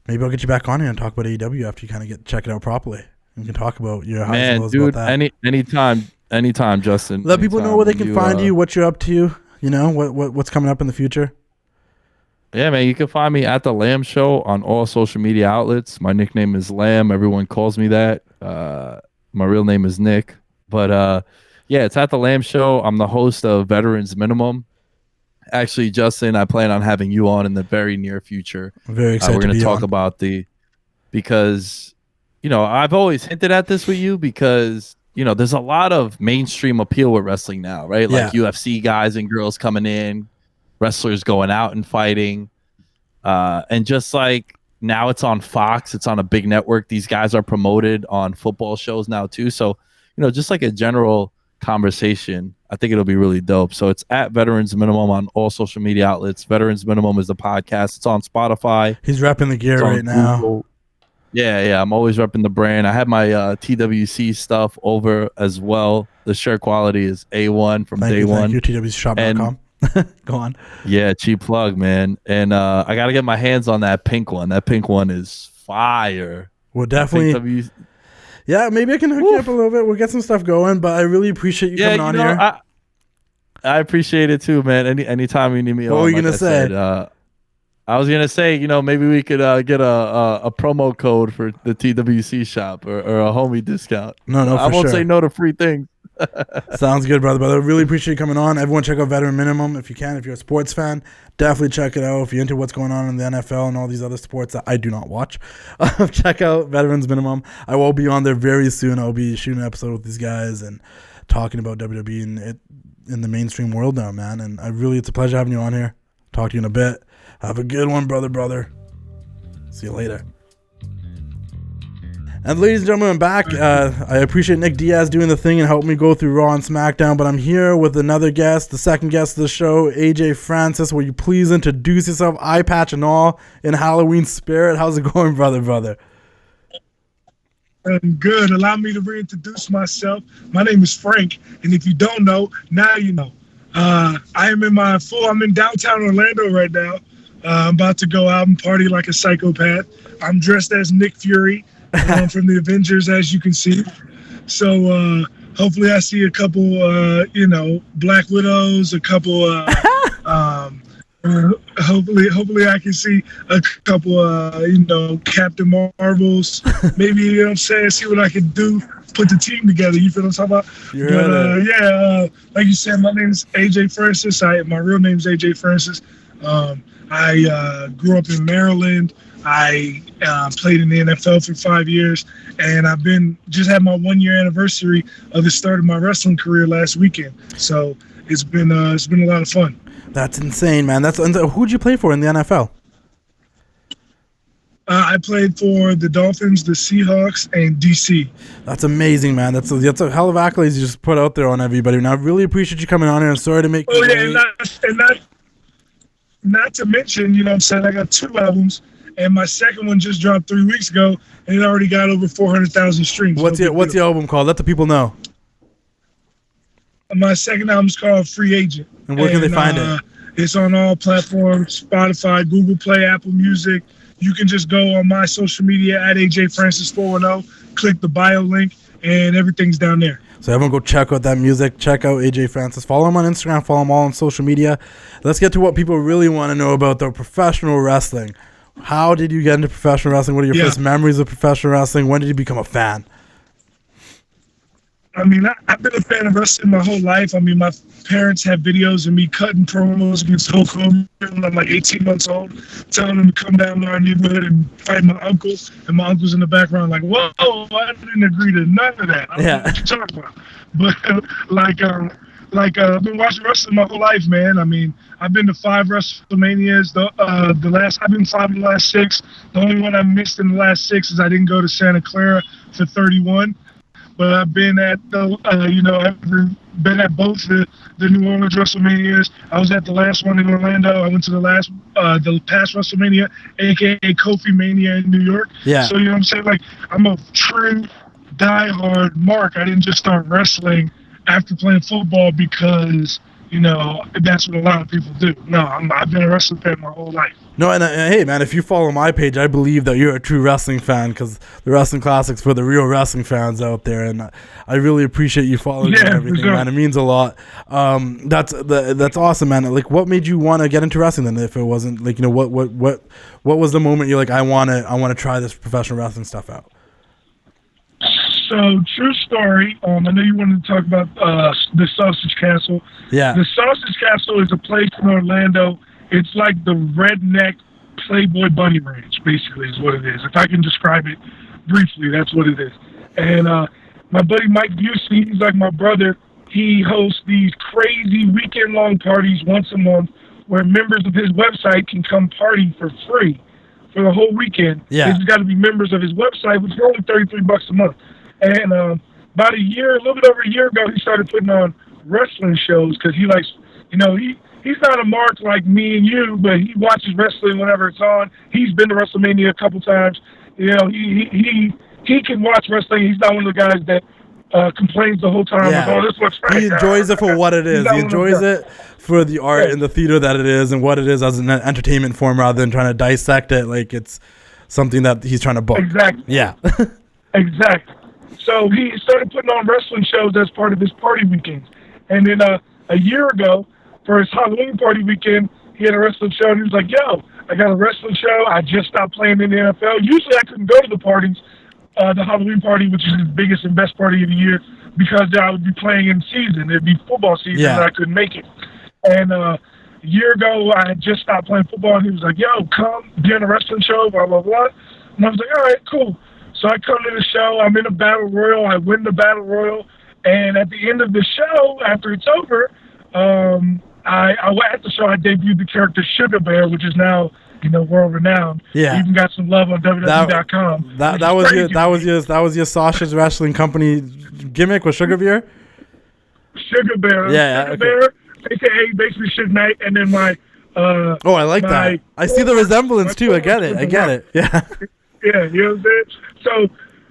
maybe I'll get you back on here and talk about AEW after you kind of check it out properly. We can talk about your highs and Man, lows dude, about that. anytime, Justin. Let people know anytime. where they can find you, what you're up to. What's coming up in the future. Yeah, man, you can find me at The Lamb Show on all social media outlets. My nickname is Lamb. Everyone calls me that. My real name is Nick. But yeah, it's at The Lamb Show. I'm the host of Veterans Minimum. Actually, Justin, I plan on having you on in the very near future. I'm very excited We're going to to be talk on. about because, I've always hinted at this with you because, there's a lot of mainstream appeal with wrestling now, right? Like UFC guys and girls coming in, wrestlers going out and fighting. And just like now it's on Fox, it's on a big network. These guys are promoted on football shows now too. So, just like a general conversation, I think it'll be really dope. So it's at Veterans Minimum on all social media outlets. Veterans Minimum is the podcast. It's on Spotify. He's repping the gear right now. Google. Yeah. I'm always repping the brand. I have my TWC stuff over as well. The shirt quality is A1 from day one. Thank you, TWCshop.com. Go on. Yeah, cheap plug, man. And I got to get my hands on that pink one. That pink one is fire. We'll definitely. Yeah, maybe I can hook you up a little bit. We'll get some stuff going, but I really appreciate you coming on here. I appreciate it too, man. Anytime you need me on. What were you going to say? I was gonna say, maybe we could get a promo code for the TWC shop or a homie discount. No, I won't say no to free things. Sounds good, brother. Really appreciate you coming on. Everyone check out Veteran Minimum if you can. If you're a sports fan, definitely check it out. If you're into what's going on in the NFL and all these other sports that I do not watch, check out Veterans Minimum. I will be on there very soon. I'll be shooting an episode with these guys and talking about WWE in the mainstream world now, man. And it's a pleasure having you on here. Talk to you in a bit. Have a good one, brother. See you later. And ladies and gentlemen, I'm back. I appreciate Nick Diaz doing the thing and helping me go through Raw and SmackDown, but I'm here with another guest, the second guest of the show, AJ Francis. Will you please introduce yourself, eye patch and all, in Halloween spirit? How's it going, brother? I'm good. Allow me to reintroduce myself. My name is Frank, and if you don't know, now you know. I'm in downtown Orlando right now. I'm about to go out and party like a psychopath. I'm dressed as Nick Fury from the Avengers, as you can see. So hopefully I see a couple, Black Widows, a couple, hopefully I can see a couple, Captain Marvels. Maybe, see what I can do, put the team together. You feel what I'm talking about? Like you said, my name is AJ Francis. My real name is AJ Francis. I grew up in Maryland. I played in the NFL for 5 years, and I've just had my 1 year anniversary of the start of my wrestling career last weekend. So it's been a lot of fun. That's insane, man. Who'd you play for in the NFL? I played for the Dolphins, the Seahawks, and DC. That's amazing, man. That's a hell of accolades you just put out there on everybody. And I really appreciate you coming on here. I'm sorry to make. Not to mention, I got 2 albums, and my second one just dropped 3 weeks ago, and it already got over 400,000 streams. What's your album called? Let the people know. My second album's called Free Agent. And where can they find it? It's on all platforms, Spotify, Google Play, Apple Music. You can just go on my social media at AJFrancis410, click the bio link, and everything's down there. So everyone go check out that music. Check out AJ Francis. Follow him on Instagram. Follow him all on social media. Let's get to what people really want to know about the professional wrestling. How did you get into professional wrestling? What are your first memories of professional wrestling? When did you become a fan? I mean, I've been a fan of wrestling my whole life. I mean, my parents have videos of me cutting promos against Hulk Hogan when I'm like 18 months old, telling him to come down to our neighborhood and fight my uncle. And my uncle's in the background like, whoa, I didn't agree to none of that. I don't know what you're talking about. But, I've been watching wrestling my whole life, man. I mean, I've been to 5 WrestleManias. I've been 5 in the last 6. The only one I missed in the last 6 is I didn't go to Santa Clara for 31. But I've been at I've been at both the New Orleans WrestleManias. I was at the last one in Orlando. I went to the past WrestleMania, aka Kofi Mania in New York. Yeah. So you know what I'm saying? Like, I'm a true diehard Mark. I didn't just start wrestling after playing football because that's what a lot of people do. No, I've been a wrestling fan my whole life. No, and hey, man, if you follow my page, I believe that you're a true wrestling fan because the Wrestling Classics for the real wrestling fans out there, and I really appreciate you following and everything, sure. Man. It means a lot. That's awesome, man. Like, what made you want to get into wrestling then? If it wasn't like what was the moment you're like, I want to try this professional wrestling stuff out? So, true story. I know you wanted to talk about the Sausage Castle. Yeah. The Sausage Castle is a place in Orlando. It's like the redneck Playboy Bunny Ranch, basically, is what it is. If I can describe it briefly, that's what it is. And my buddy Mike Busey, he's like my brother. He hosts these crazy weekend-long parties once a month where members of his website can come party for free for the whole weekend. Yeah. They just got to be members of his website, which is only $33 a month. And about a little bit over a year ago, he started putting on wrestling shows because he likes, he's not a mark like me and you, but he watches wrestling whenever it's on. He's been to WrestleMania a couple times. He can watch wrestling. He's not one of the guys that complains the whole time. Yeah. Like, this looks right. He enjoys it for what it is. He enjoys it for the art and the theater that it is and what it is as an entertainment form rather than trying to dissect it like it's something that he's trying to book. Exactly. Yeah. Exactly. So he started putting on wrestling shows as part of his party weekends. And then a year ago, for his Halloween party weekend, he had a wrestling show, and he was like, yo, I got a wrestling show. I just stopped playing in the NFL. Usually I couldn't go to the parties, the Halloween party, which is his biggest and best party of the year, because I would be playing in season. It'd be football season, and I couldn't make it. And a year ago, I had just stopped playing football, and he was like, yo, come, be on a wrestling show, blah, blah, blah. And I was like, all right, cool. So I come to the show. I'm in a battle royal. I win the battle royal. And at the end of the show, after it's over, at the show, I debuted the character Sugar Bear, which is now, world renowned. Yeah. Even got some love on WWE.com. That was your sausage wrestling company gimmick with Sugar Bear? Sugar Bear. Yeah. Sugar Bear, aka basically Suge Knight, and then my. I like that. I see the resemblance too. I get it. Yeah. Yeah, you know what I'm saying?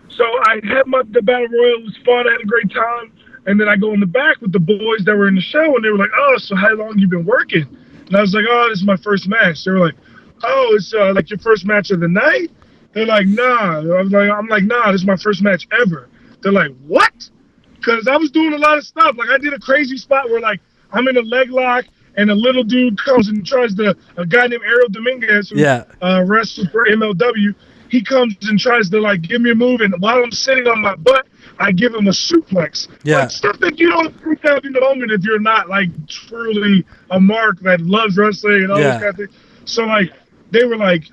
So I had the battle royal. It was fun. I had a great time. And then I go in the back with the boys that were in the show, and they were like, oh, so how long you been working? And I was like, oh, this is my first match. They were like, oh, it's like your first match of the night? They're like, nah. I'm like, nah, this is my first match ever. They're like, what? Because I was doing a lot of stuff. Like, I did a crazy spot where, like, I'm in a leg lock, and a little dude comes and tries a guy named Ariel Dominguez, who wrestles for MLW, he comes and tries to, like, give me a move, and while I'm sitting on my butt, I give him a suplex. Yeah. Like, stuff that you don't think of in the moment if you're not, like, truly a mark that loves wrestling and all this kind of thing. So, like, they were like,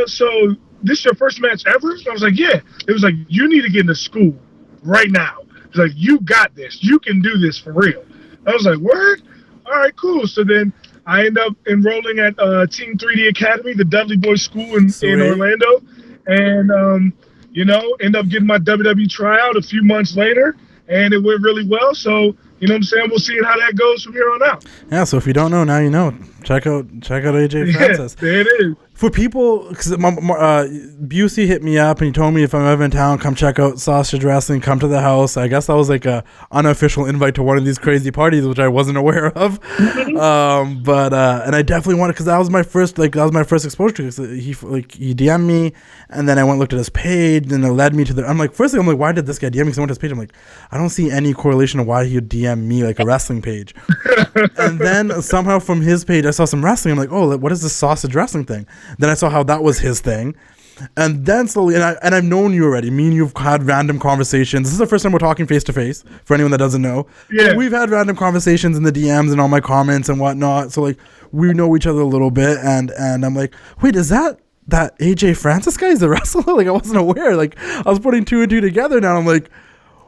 so this is your first match ever? I was like, yeah. It was like, you need to get into school right now. It's like, you got this. You can do this for real. I was like, word? All right, cool. So then I end up enrolling at Team 3D Academy, the Dudley Boys School in Orlando. And, end up getting my WWE tryout a few months later, and it went really well. So, you know what I'm saying? We'll see how that goes from here on out. Yeah, so if you don't know, now you know. Check out AJ Francis. Yeah, there it is. For people, because Busey hit me up and he told me if I'm ever in town, come check out Sausage Wrestling, come to the house. I guess that was like a unofficial invite to one of these crazy parties, which I wasn't aware of. But I definitely wanted, because that was my first exposure to it. He DM'd me, and then I went and looked at his page, and it led me to the. I'm like, why did this guy DM me? Because I went to his page. I'm like, I don't see any correlation to why he would DM me like a wrestling page. And then somehow from his page, I saw some wrestling. I'm like, oh, what is this Sausage Wrestling thing? Then I saw how that was his thing. And then slowly, and I've known you already. Me and you've had random conversations. This is the first time we're talking face to face, for anyone that doesn't know. Yeah. But we've had random conversations in the DMs and all my comments and whatnot. So like we know each other a little bit, and I'm like, wait, is that AJ Francis guy is a wrestler? Like I wasn't aware. Like I was putting two and two together now. I'm like,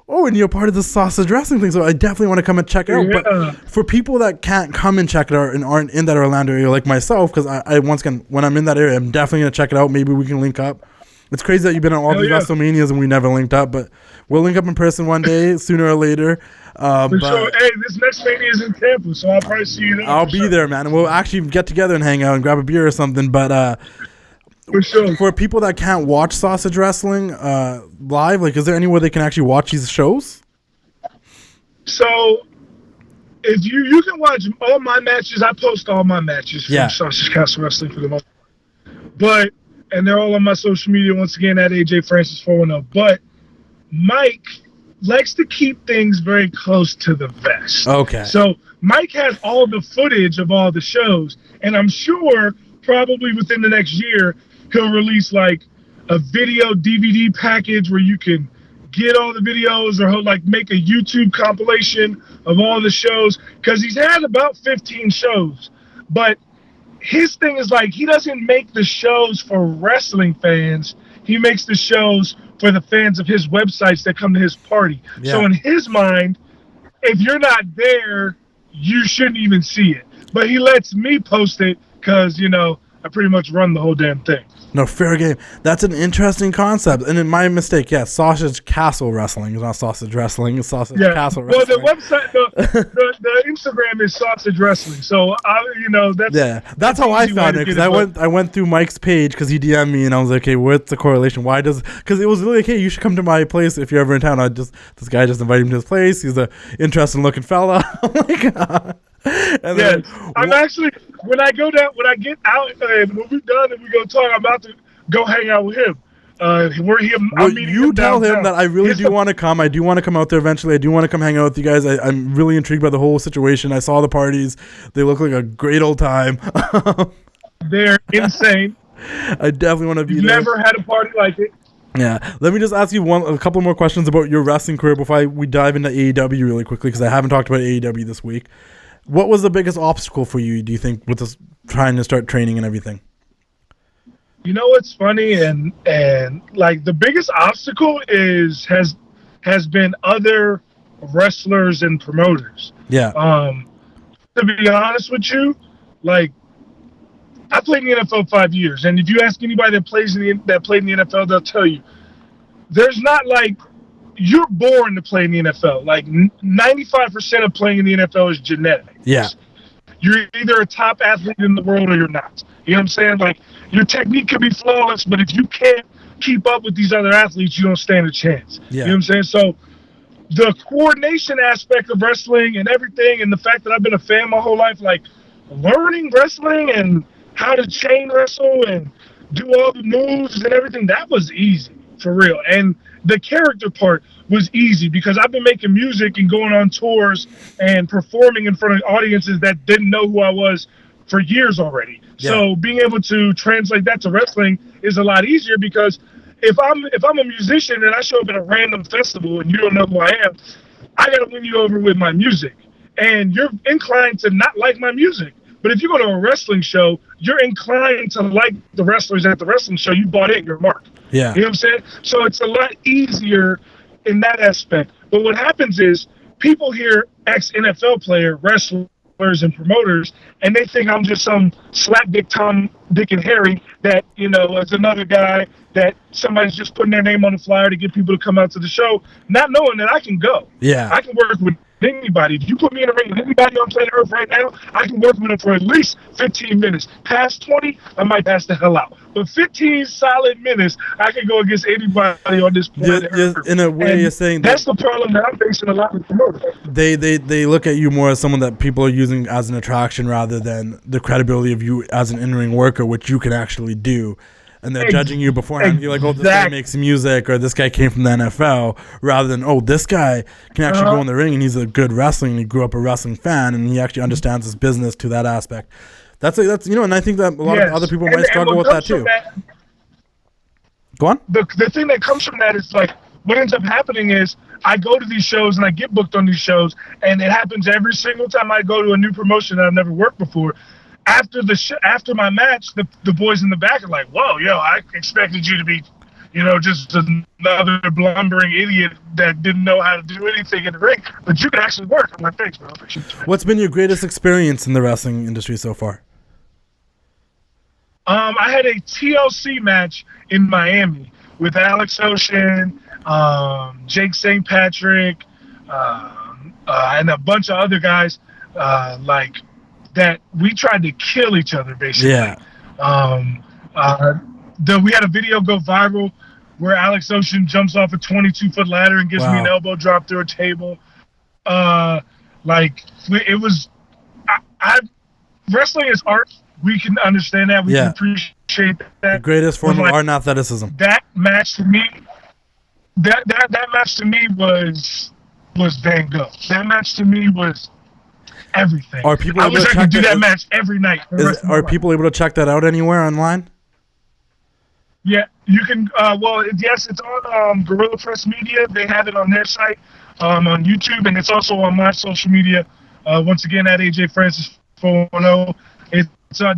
oh, and you're part of the Sausage Wrestling thing, so I definitely want to come and check it out. Yeah. But for people that can't come and check it out and aren't in that Orlando area like myself, because I once again, when I'm in that area, I'm definitely going to check it out. Maybe we can link up. It's crazy that you've been on all these WrestleManias and we never linked up, but we'll link up in person one day, sooner or later. For sure. Hey, this next Mania is in Tampa, so I'll probably see you there. I'll be there, man. And we'll actually get together and hang out and grab a beer or something, but... For sure. For people that can't watch Sausage Wrestling live, like, is there any way they can actually watch these shows? So, if you can watch all my matches, I post all my matches from Sausage Castle Wrestling for the most part. And they're all on my social media, once again, at AJ Francis 410. But Mike likes to keep things very close to the vest. Okay. So, Mike has all the footage of all the shows, and I'm sure probably within the next year, he'll release like a video DVD package where you can get all the videos, or he'll like make a YouTube compilation of all the shows, because he's had about 15 shows. But his thing is like, he doesn't make the shows for wrestling fans. He makes the shows for the fans of his websites that come to his party. Yeah. So in his mind, if you're not there, you shouldn't even see it. But he lets me post it because, I pretty much run the whole damn thing. No, fair game. That's an interesting concept. And in my mistake, Sausage Castle Wrestling. It's not Sausage Wrestling. It's Sausage Castle Wrestling. Well, the website, the Instagram is Sausage Wrestling. So, that's how I found it. Because I went through Mike's page because he DM'd me, and I was like, okay, what's the correlation? Why does... Because it was really like, hey, you should come to my place if you're ever in town. This guy just invited me to his place. He's a interesting looking fella. I'm like... And then, I'm actually, when I get out and when we're done and we go talk, I'm about to go hang out with him. You tell him that I really do want to come. I do want to come out there eventually. I do want to come hang out with you guys. I'm really intrigued by the whole situation. I saw the parties. They look like a great old time. They're insane. I definitely want to be there. Never had a party like it. Yeah. Let me just ask you a couple more questions about your wrestling career before we dive into AEW really quickly, because I haven't talked about AEW this week. What was the biggest obstacle for you, do you think, with us trying to start training and everything? You know what's funny, and like the biggest obstacle has been other wrestlers and promoters. Yeah. To be honest with you, like I played in the NFL 5 years, and if you ask anybody that played in the NFL, they'll tell you there's not like you're born to play in the NFL. Like 95% of playing in the NFL is genetic. Yeah. You're either a top athlete in the world or you're not. You know what I'm saying? Like your technique could be flawless, but if you can't keep up with these other athletes, you don't stand a chance. Yeah. You know what I'm saying? So the coordination aspect of wrestling and everything, and the fact that I've been a fan my whole life, like learning wrestling and how to chain wrestle and do all the moves and everything, that was easy for real. And the character part was easy because I've been making music and going on tours and performing in front of audiences that didn't know who I was for years already. Yeah. So being able to translate that to wrestling is a lot easier, because if I'm a musician and I show up at a random festival and you don't know who I am, I got to win you over with my music. And you're inclined to not like my music. But if you go to a wrestling show, you're inclined to like the wrestlers at the wrestling show. You bought in your mark. Yeah. You know what I'm saying? So it's a lot easier in that aspect. But what happens is people hear ex-NFL player, wrestlers, and promoters, and they think I'm just some slap dick Tom, Dick, and Harry that, is another guy that somebody's just putting their name on the flyer to get people to come out to the show, not knowing that I can go. Yeah. I can work with anybody. If you put me in a ring with anybody on planet Earth right now, I can work with them for at least 15 minutes. Past 20, I might pass the hell out. But 15 solid minutes, I can go against anybody on this planet Earth. In a way, and you're saying that's the problem that I'm facing a lot with promoters. They look at you more as someone that people are using as an attraction rather than the credibility of you as an in-ring worker, which you can actually do. And they're judging you beforehand. You're like, oh, this guy makes music, or this guy came from the NFL, rather than, oh, this guy can actually go in the ring and he's a good wrestling, and he grew up a wrestling fan, and he actually understands his business to that aspect. That's and I think that a lot of other people might struggle with that too. Go on. The thing that comes from that is like, what ends up happening is I go to these shows and I get booked on these shows, and it happens every single time I go to a new promotion that I've never worked before. After my match, the boys in the back are like, "Whoa, yo, I expected you to be, just another blumbering idiot that didn't know how to do anything in the ring, but you can actually work." I'm like, "Thanks, bro." What's been your greatest experience in the wrestling industry so far? I had a TLC match in Miami with Alex Ocean, Jake St. Patrick, and a bunch of other guys, that we tried to kill each other, basically. Yeah. We had a video go viral where Alex Ocean jumps off a 22-foot ladder and gives me an elbow drop through a table. It was wrestling is art. We can understand that. We can appreciate that. The greatest form of art and athleticism. That match to me, that match to me was Van Gogh. That match to me was everything. Are people I wish I could do that match every night. Are people able to check that out anywhere online? Yeah, you can. Yes, it's on Gorilla Press Media. They have it on their site, on YouTube, and it's also on my social media. Once again, at AJ Francis 410. It's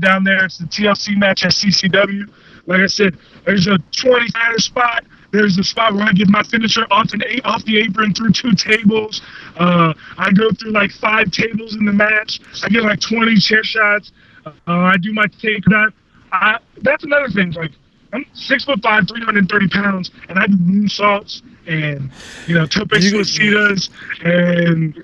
down there. It's the TLC match at CCW. Like I said, there's a 20-fighter spot. There's a spot where I get my finisher off the apron through 2 tables. I go through like 5 tables in the match. I get like 20 chair shots. I do my takedown. That's another thing. Like, I'm 6'5", 330 pounds, and I do moonsaults and tope suicidas and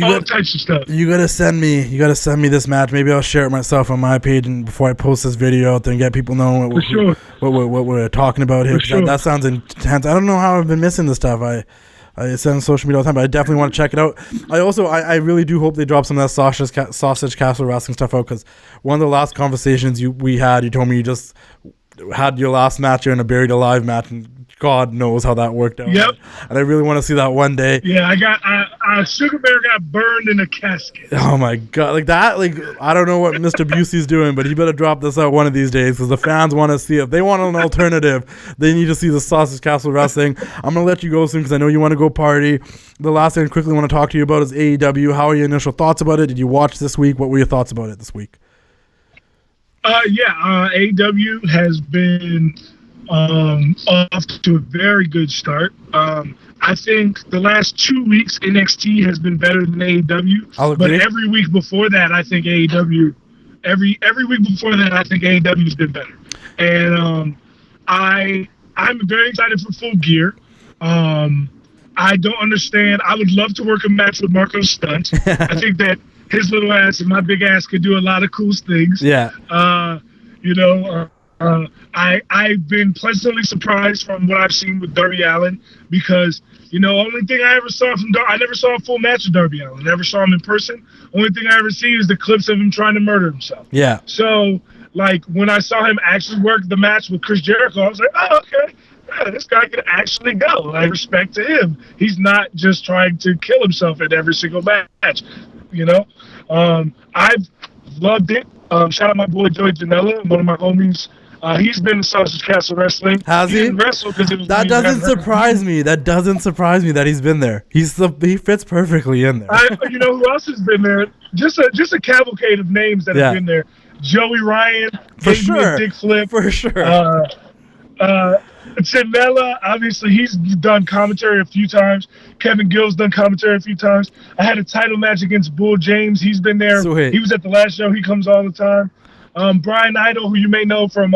all types of stuff. You gotta send me this match. Maybe I'll share it myself on my page, and before I post this video out there, and get people knowing what we're talking about here. Sure. That sounds intense. I don't know how I've been missing this stuff. I send on social media all the time, but I definitely want to check it out. I really do hope they drop some of that Sausage Castle wrestling stuff out, because one of the last conversations we had, you told me you just had your last match in a Buried Alive match, and God knows how that worked out. Yep. And I really want to see that one day. Yeah, Sugar Bear got burned in a casket. Oh my God, like that. Like, I don't know what Mr. Busey's doing, but he better drop this out one of these days, because the fans want to see it. If they want an alternative, they need to see the Sausage Castle wrestling. I'm gonna let you go soon, because I know you want to go party. The last thing I quickly want to talk to you about is AEW. How are your initial thoughts about it? Did you watch this week? What were your thoughts about it this week? AEW has been off to a very good start. I think the last 2 weeks NXT has been better than AEW. But every week before that, I think AEW. Every week before that, I think AEW has been better. And I'm very excited for Full Gear. I don't understand. I would love to work a match with Marco Stunt. I think that his little ass and my big ass could do a lot of cool things. Yeah. I've been pleasantly surprised from what I've seen with Darby Allin, because only thing I ever saw from I never saw a full match of Darby Allin. Never saw him in person. Only thing I ever see is the clips of him trying to murder himself. Yeah. So like when I saw him actually work the match with Chris Jericho, I was like, oh, okay. Yeah, this guy can actually go. I respect to him. He's not just trying to kill himself in every single match. I've loved it. Shout out my boy Joey Janela, one of my homies. He's been in Sausage Castle Wrestling. Has he? That doesn't surprise me. That doesn't surprise me that he's been there. He fits perfectly in there. Who else has been there? Just a cavalcade of names that have been there. Joey Ryan, for sure. Dick Flip, for sure. Janela, obviously, he's done commentary a few times. Kevin Gill's done commentary a few times. I had a title match against Bull James. He's been there. Sweet. He was at the last show. He comes all the time. Brian Idol, who you may know from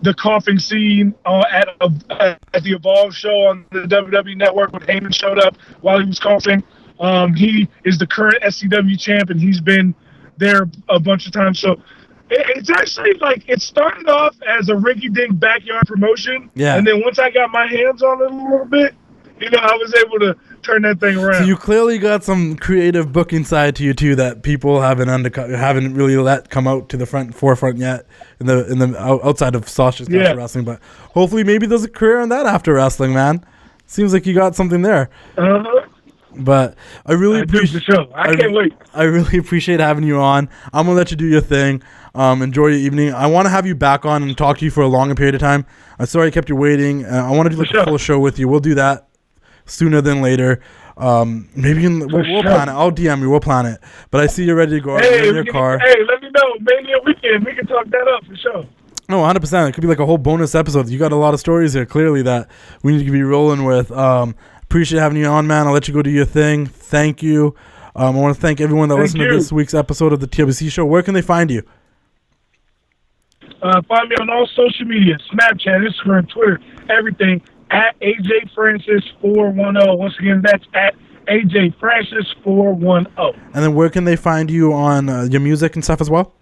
the coughing scene at the Evolve show on the WWE Network when Heyman showed up while he was coughing. He is the current SCW champ, and he's been there a bunch of times. So it's actually like it started off as a rinky-dink backyard promotion, and then once I got my hands on it a little bit, I was able to turn that thing around. So you clearly got some creative booking side to you too that people haven't really let come out to the forefront yet in the outside of Sasha's wrestling. But hopefully, maybe there's a career in that after wrestling, man. Seems like you got something there. But I really appreciate the show. I can't wait. I really appreciate having you on. I'm gonna let you do your thing. Enjoy your evening. I want to have you back on and talk to you for a longer period of time. I'm sorry I kept you waiting. I want to do a full show with you. We'll do that sooner than later. Maybe we'll plan it. I'll DM you. We'll plan it. But I see you're ready to go out in your car. Hey, let me know. Mania weekend. We can talk that up for sure. No, 100%. It could be like a whole bonus episode. You got a lot of stories here, clearly, that we need to be rolling with. Appreciate having you on, man. I'll let you go do your thing. Thank you. I want to thank everyone that listened to this week's episode of the TWC Show. Where can they find you? Find me on all social media, Snapchat, Instagram, Twitter, everything, at AJ Francis 410. Once again, that's at AJ Francis 410. And then where can they find you on your music and stuff as well?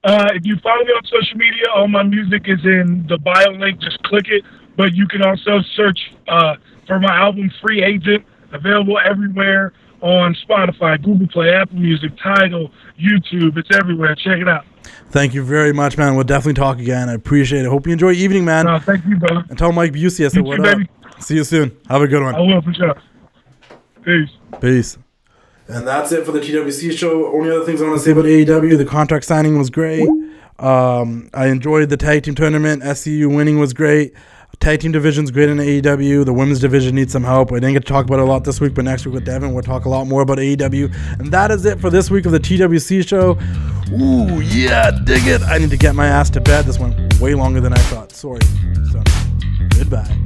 If you follow me on social media, all my music is in the bio link. Just click it. But you can also search for my album, Free Agent, available everywhere on Spotify, Google Play, Apple Music, Tidal, YouTube. It's everywhere. Check it out. Thank you very much, man. We'll definitely talk again. I appreciate it. Hope you enjoy your evening, man. No, thank you, brother. And tell Mike Busey I said what up. See you soon. Have a good one. I will, for sure. Peace. Peace. And that's it for the TWC show. Only other things I want to say about AEW, the contract signing was great. I enjoyed the tag team tournament. SCU winning was great. Tag team division's great in AEW. The women's division needs some help. I didn't get to talk about it a lot this week, but next week with Devon, we'll talk a lot more about AEW. And that is it for this week of the TWC show. Ooh, yeah, dig it. I need to get my ass to bed. This went way longer than I thought. Sorry. So, goodbye.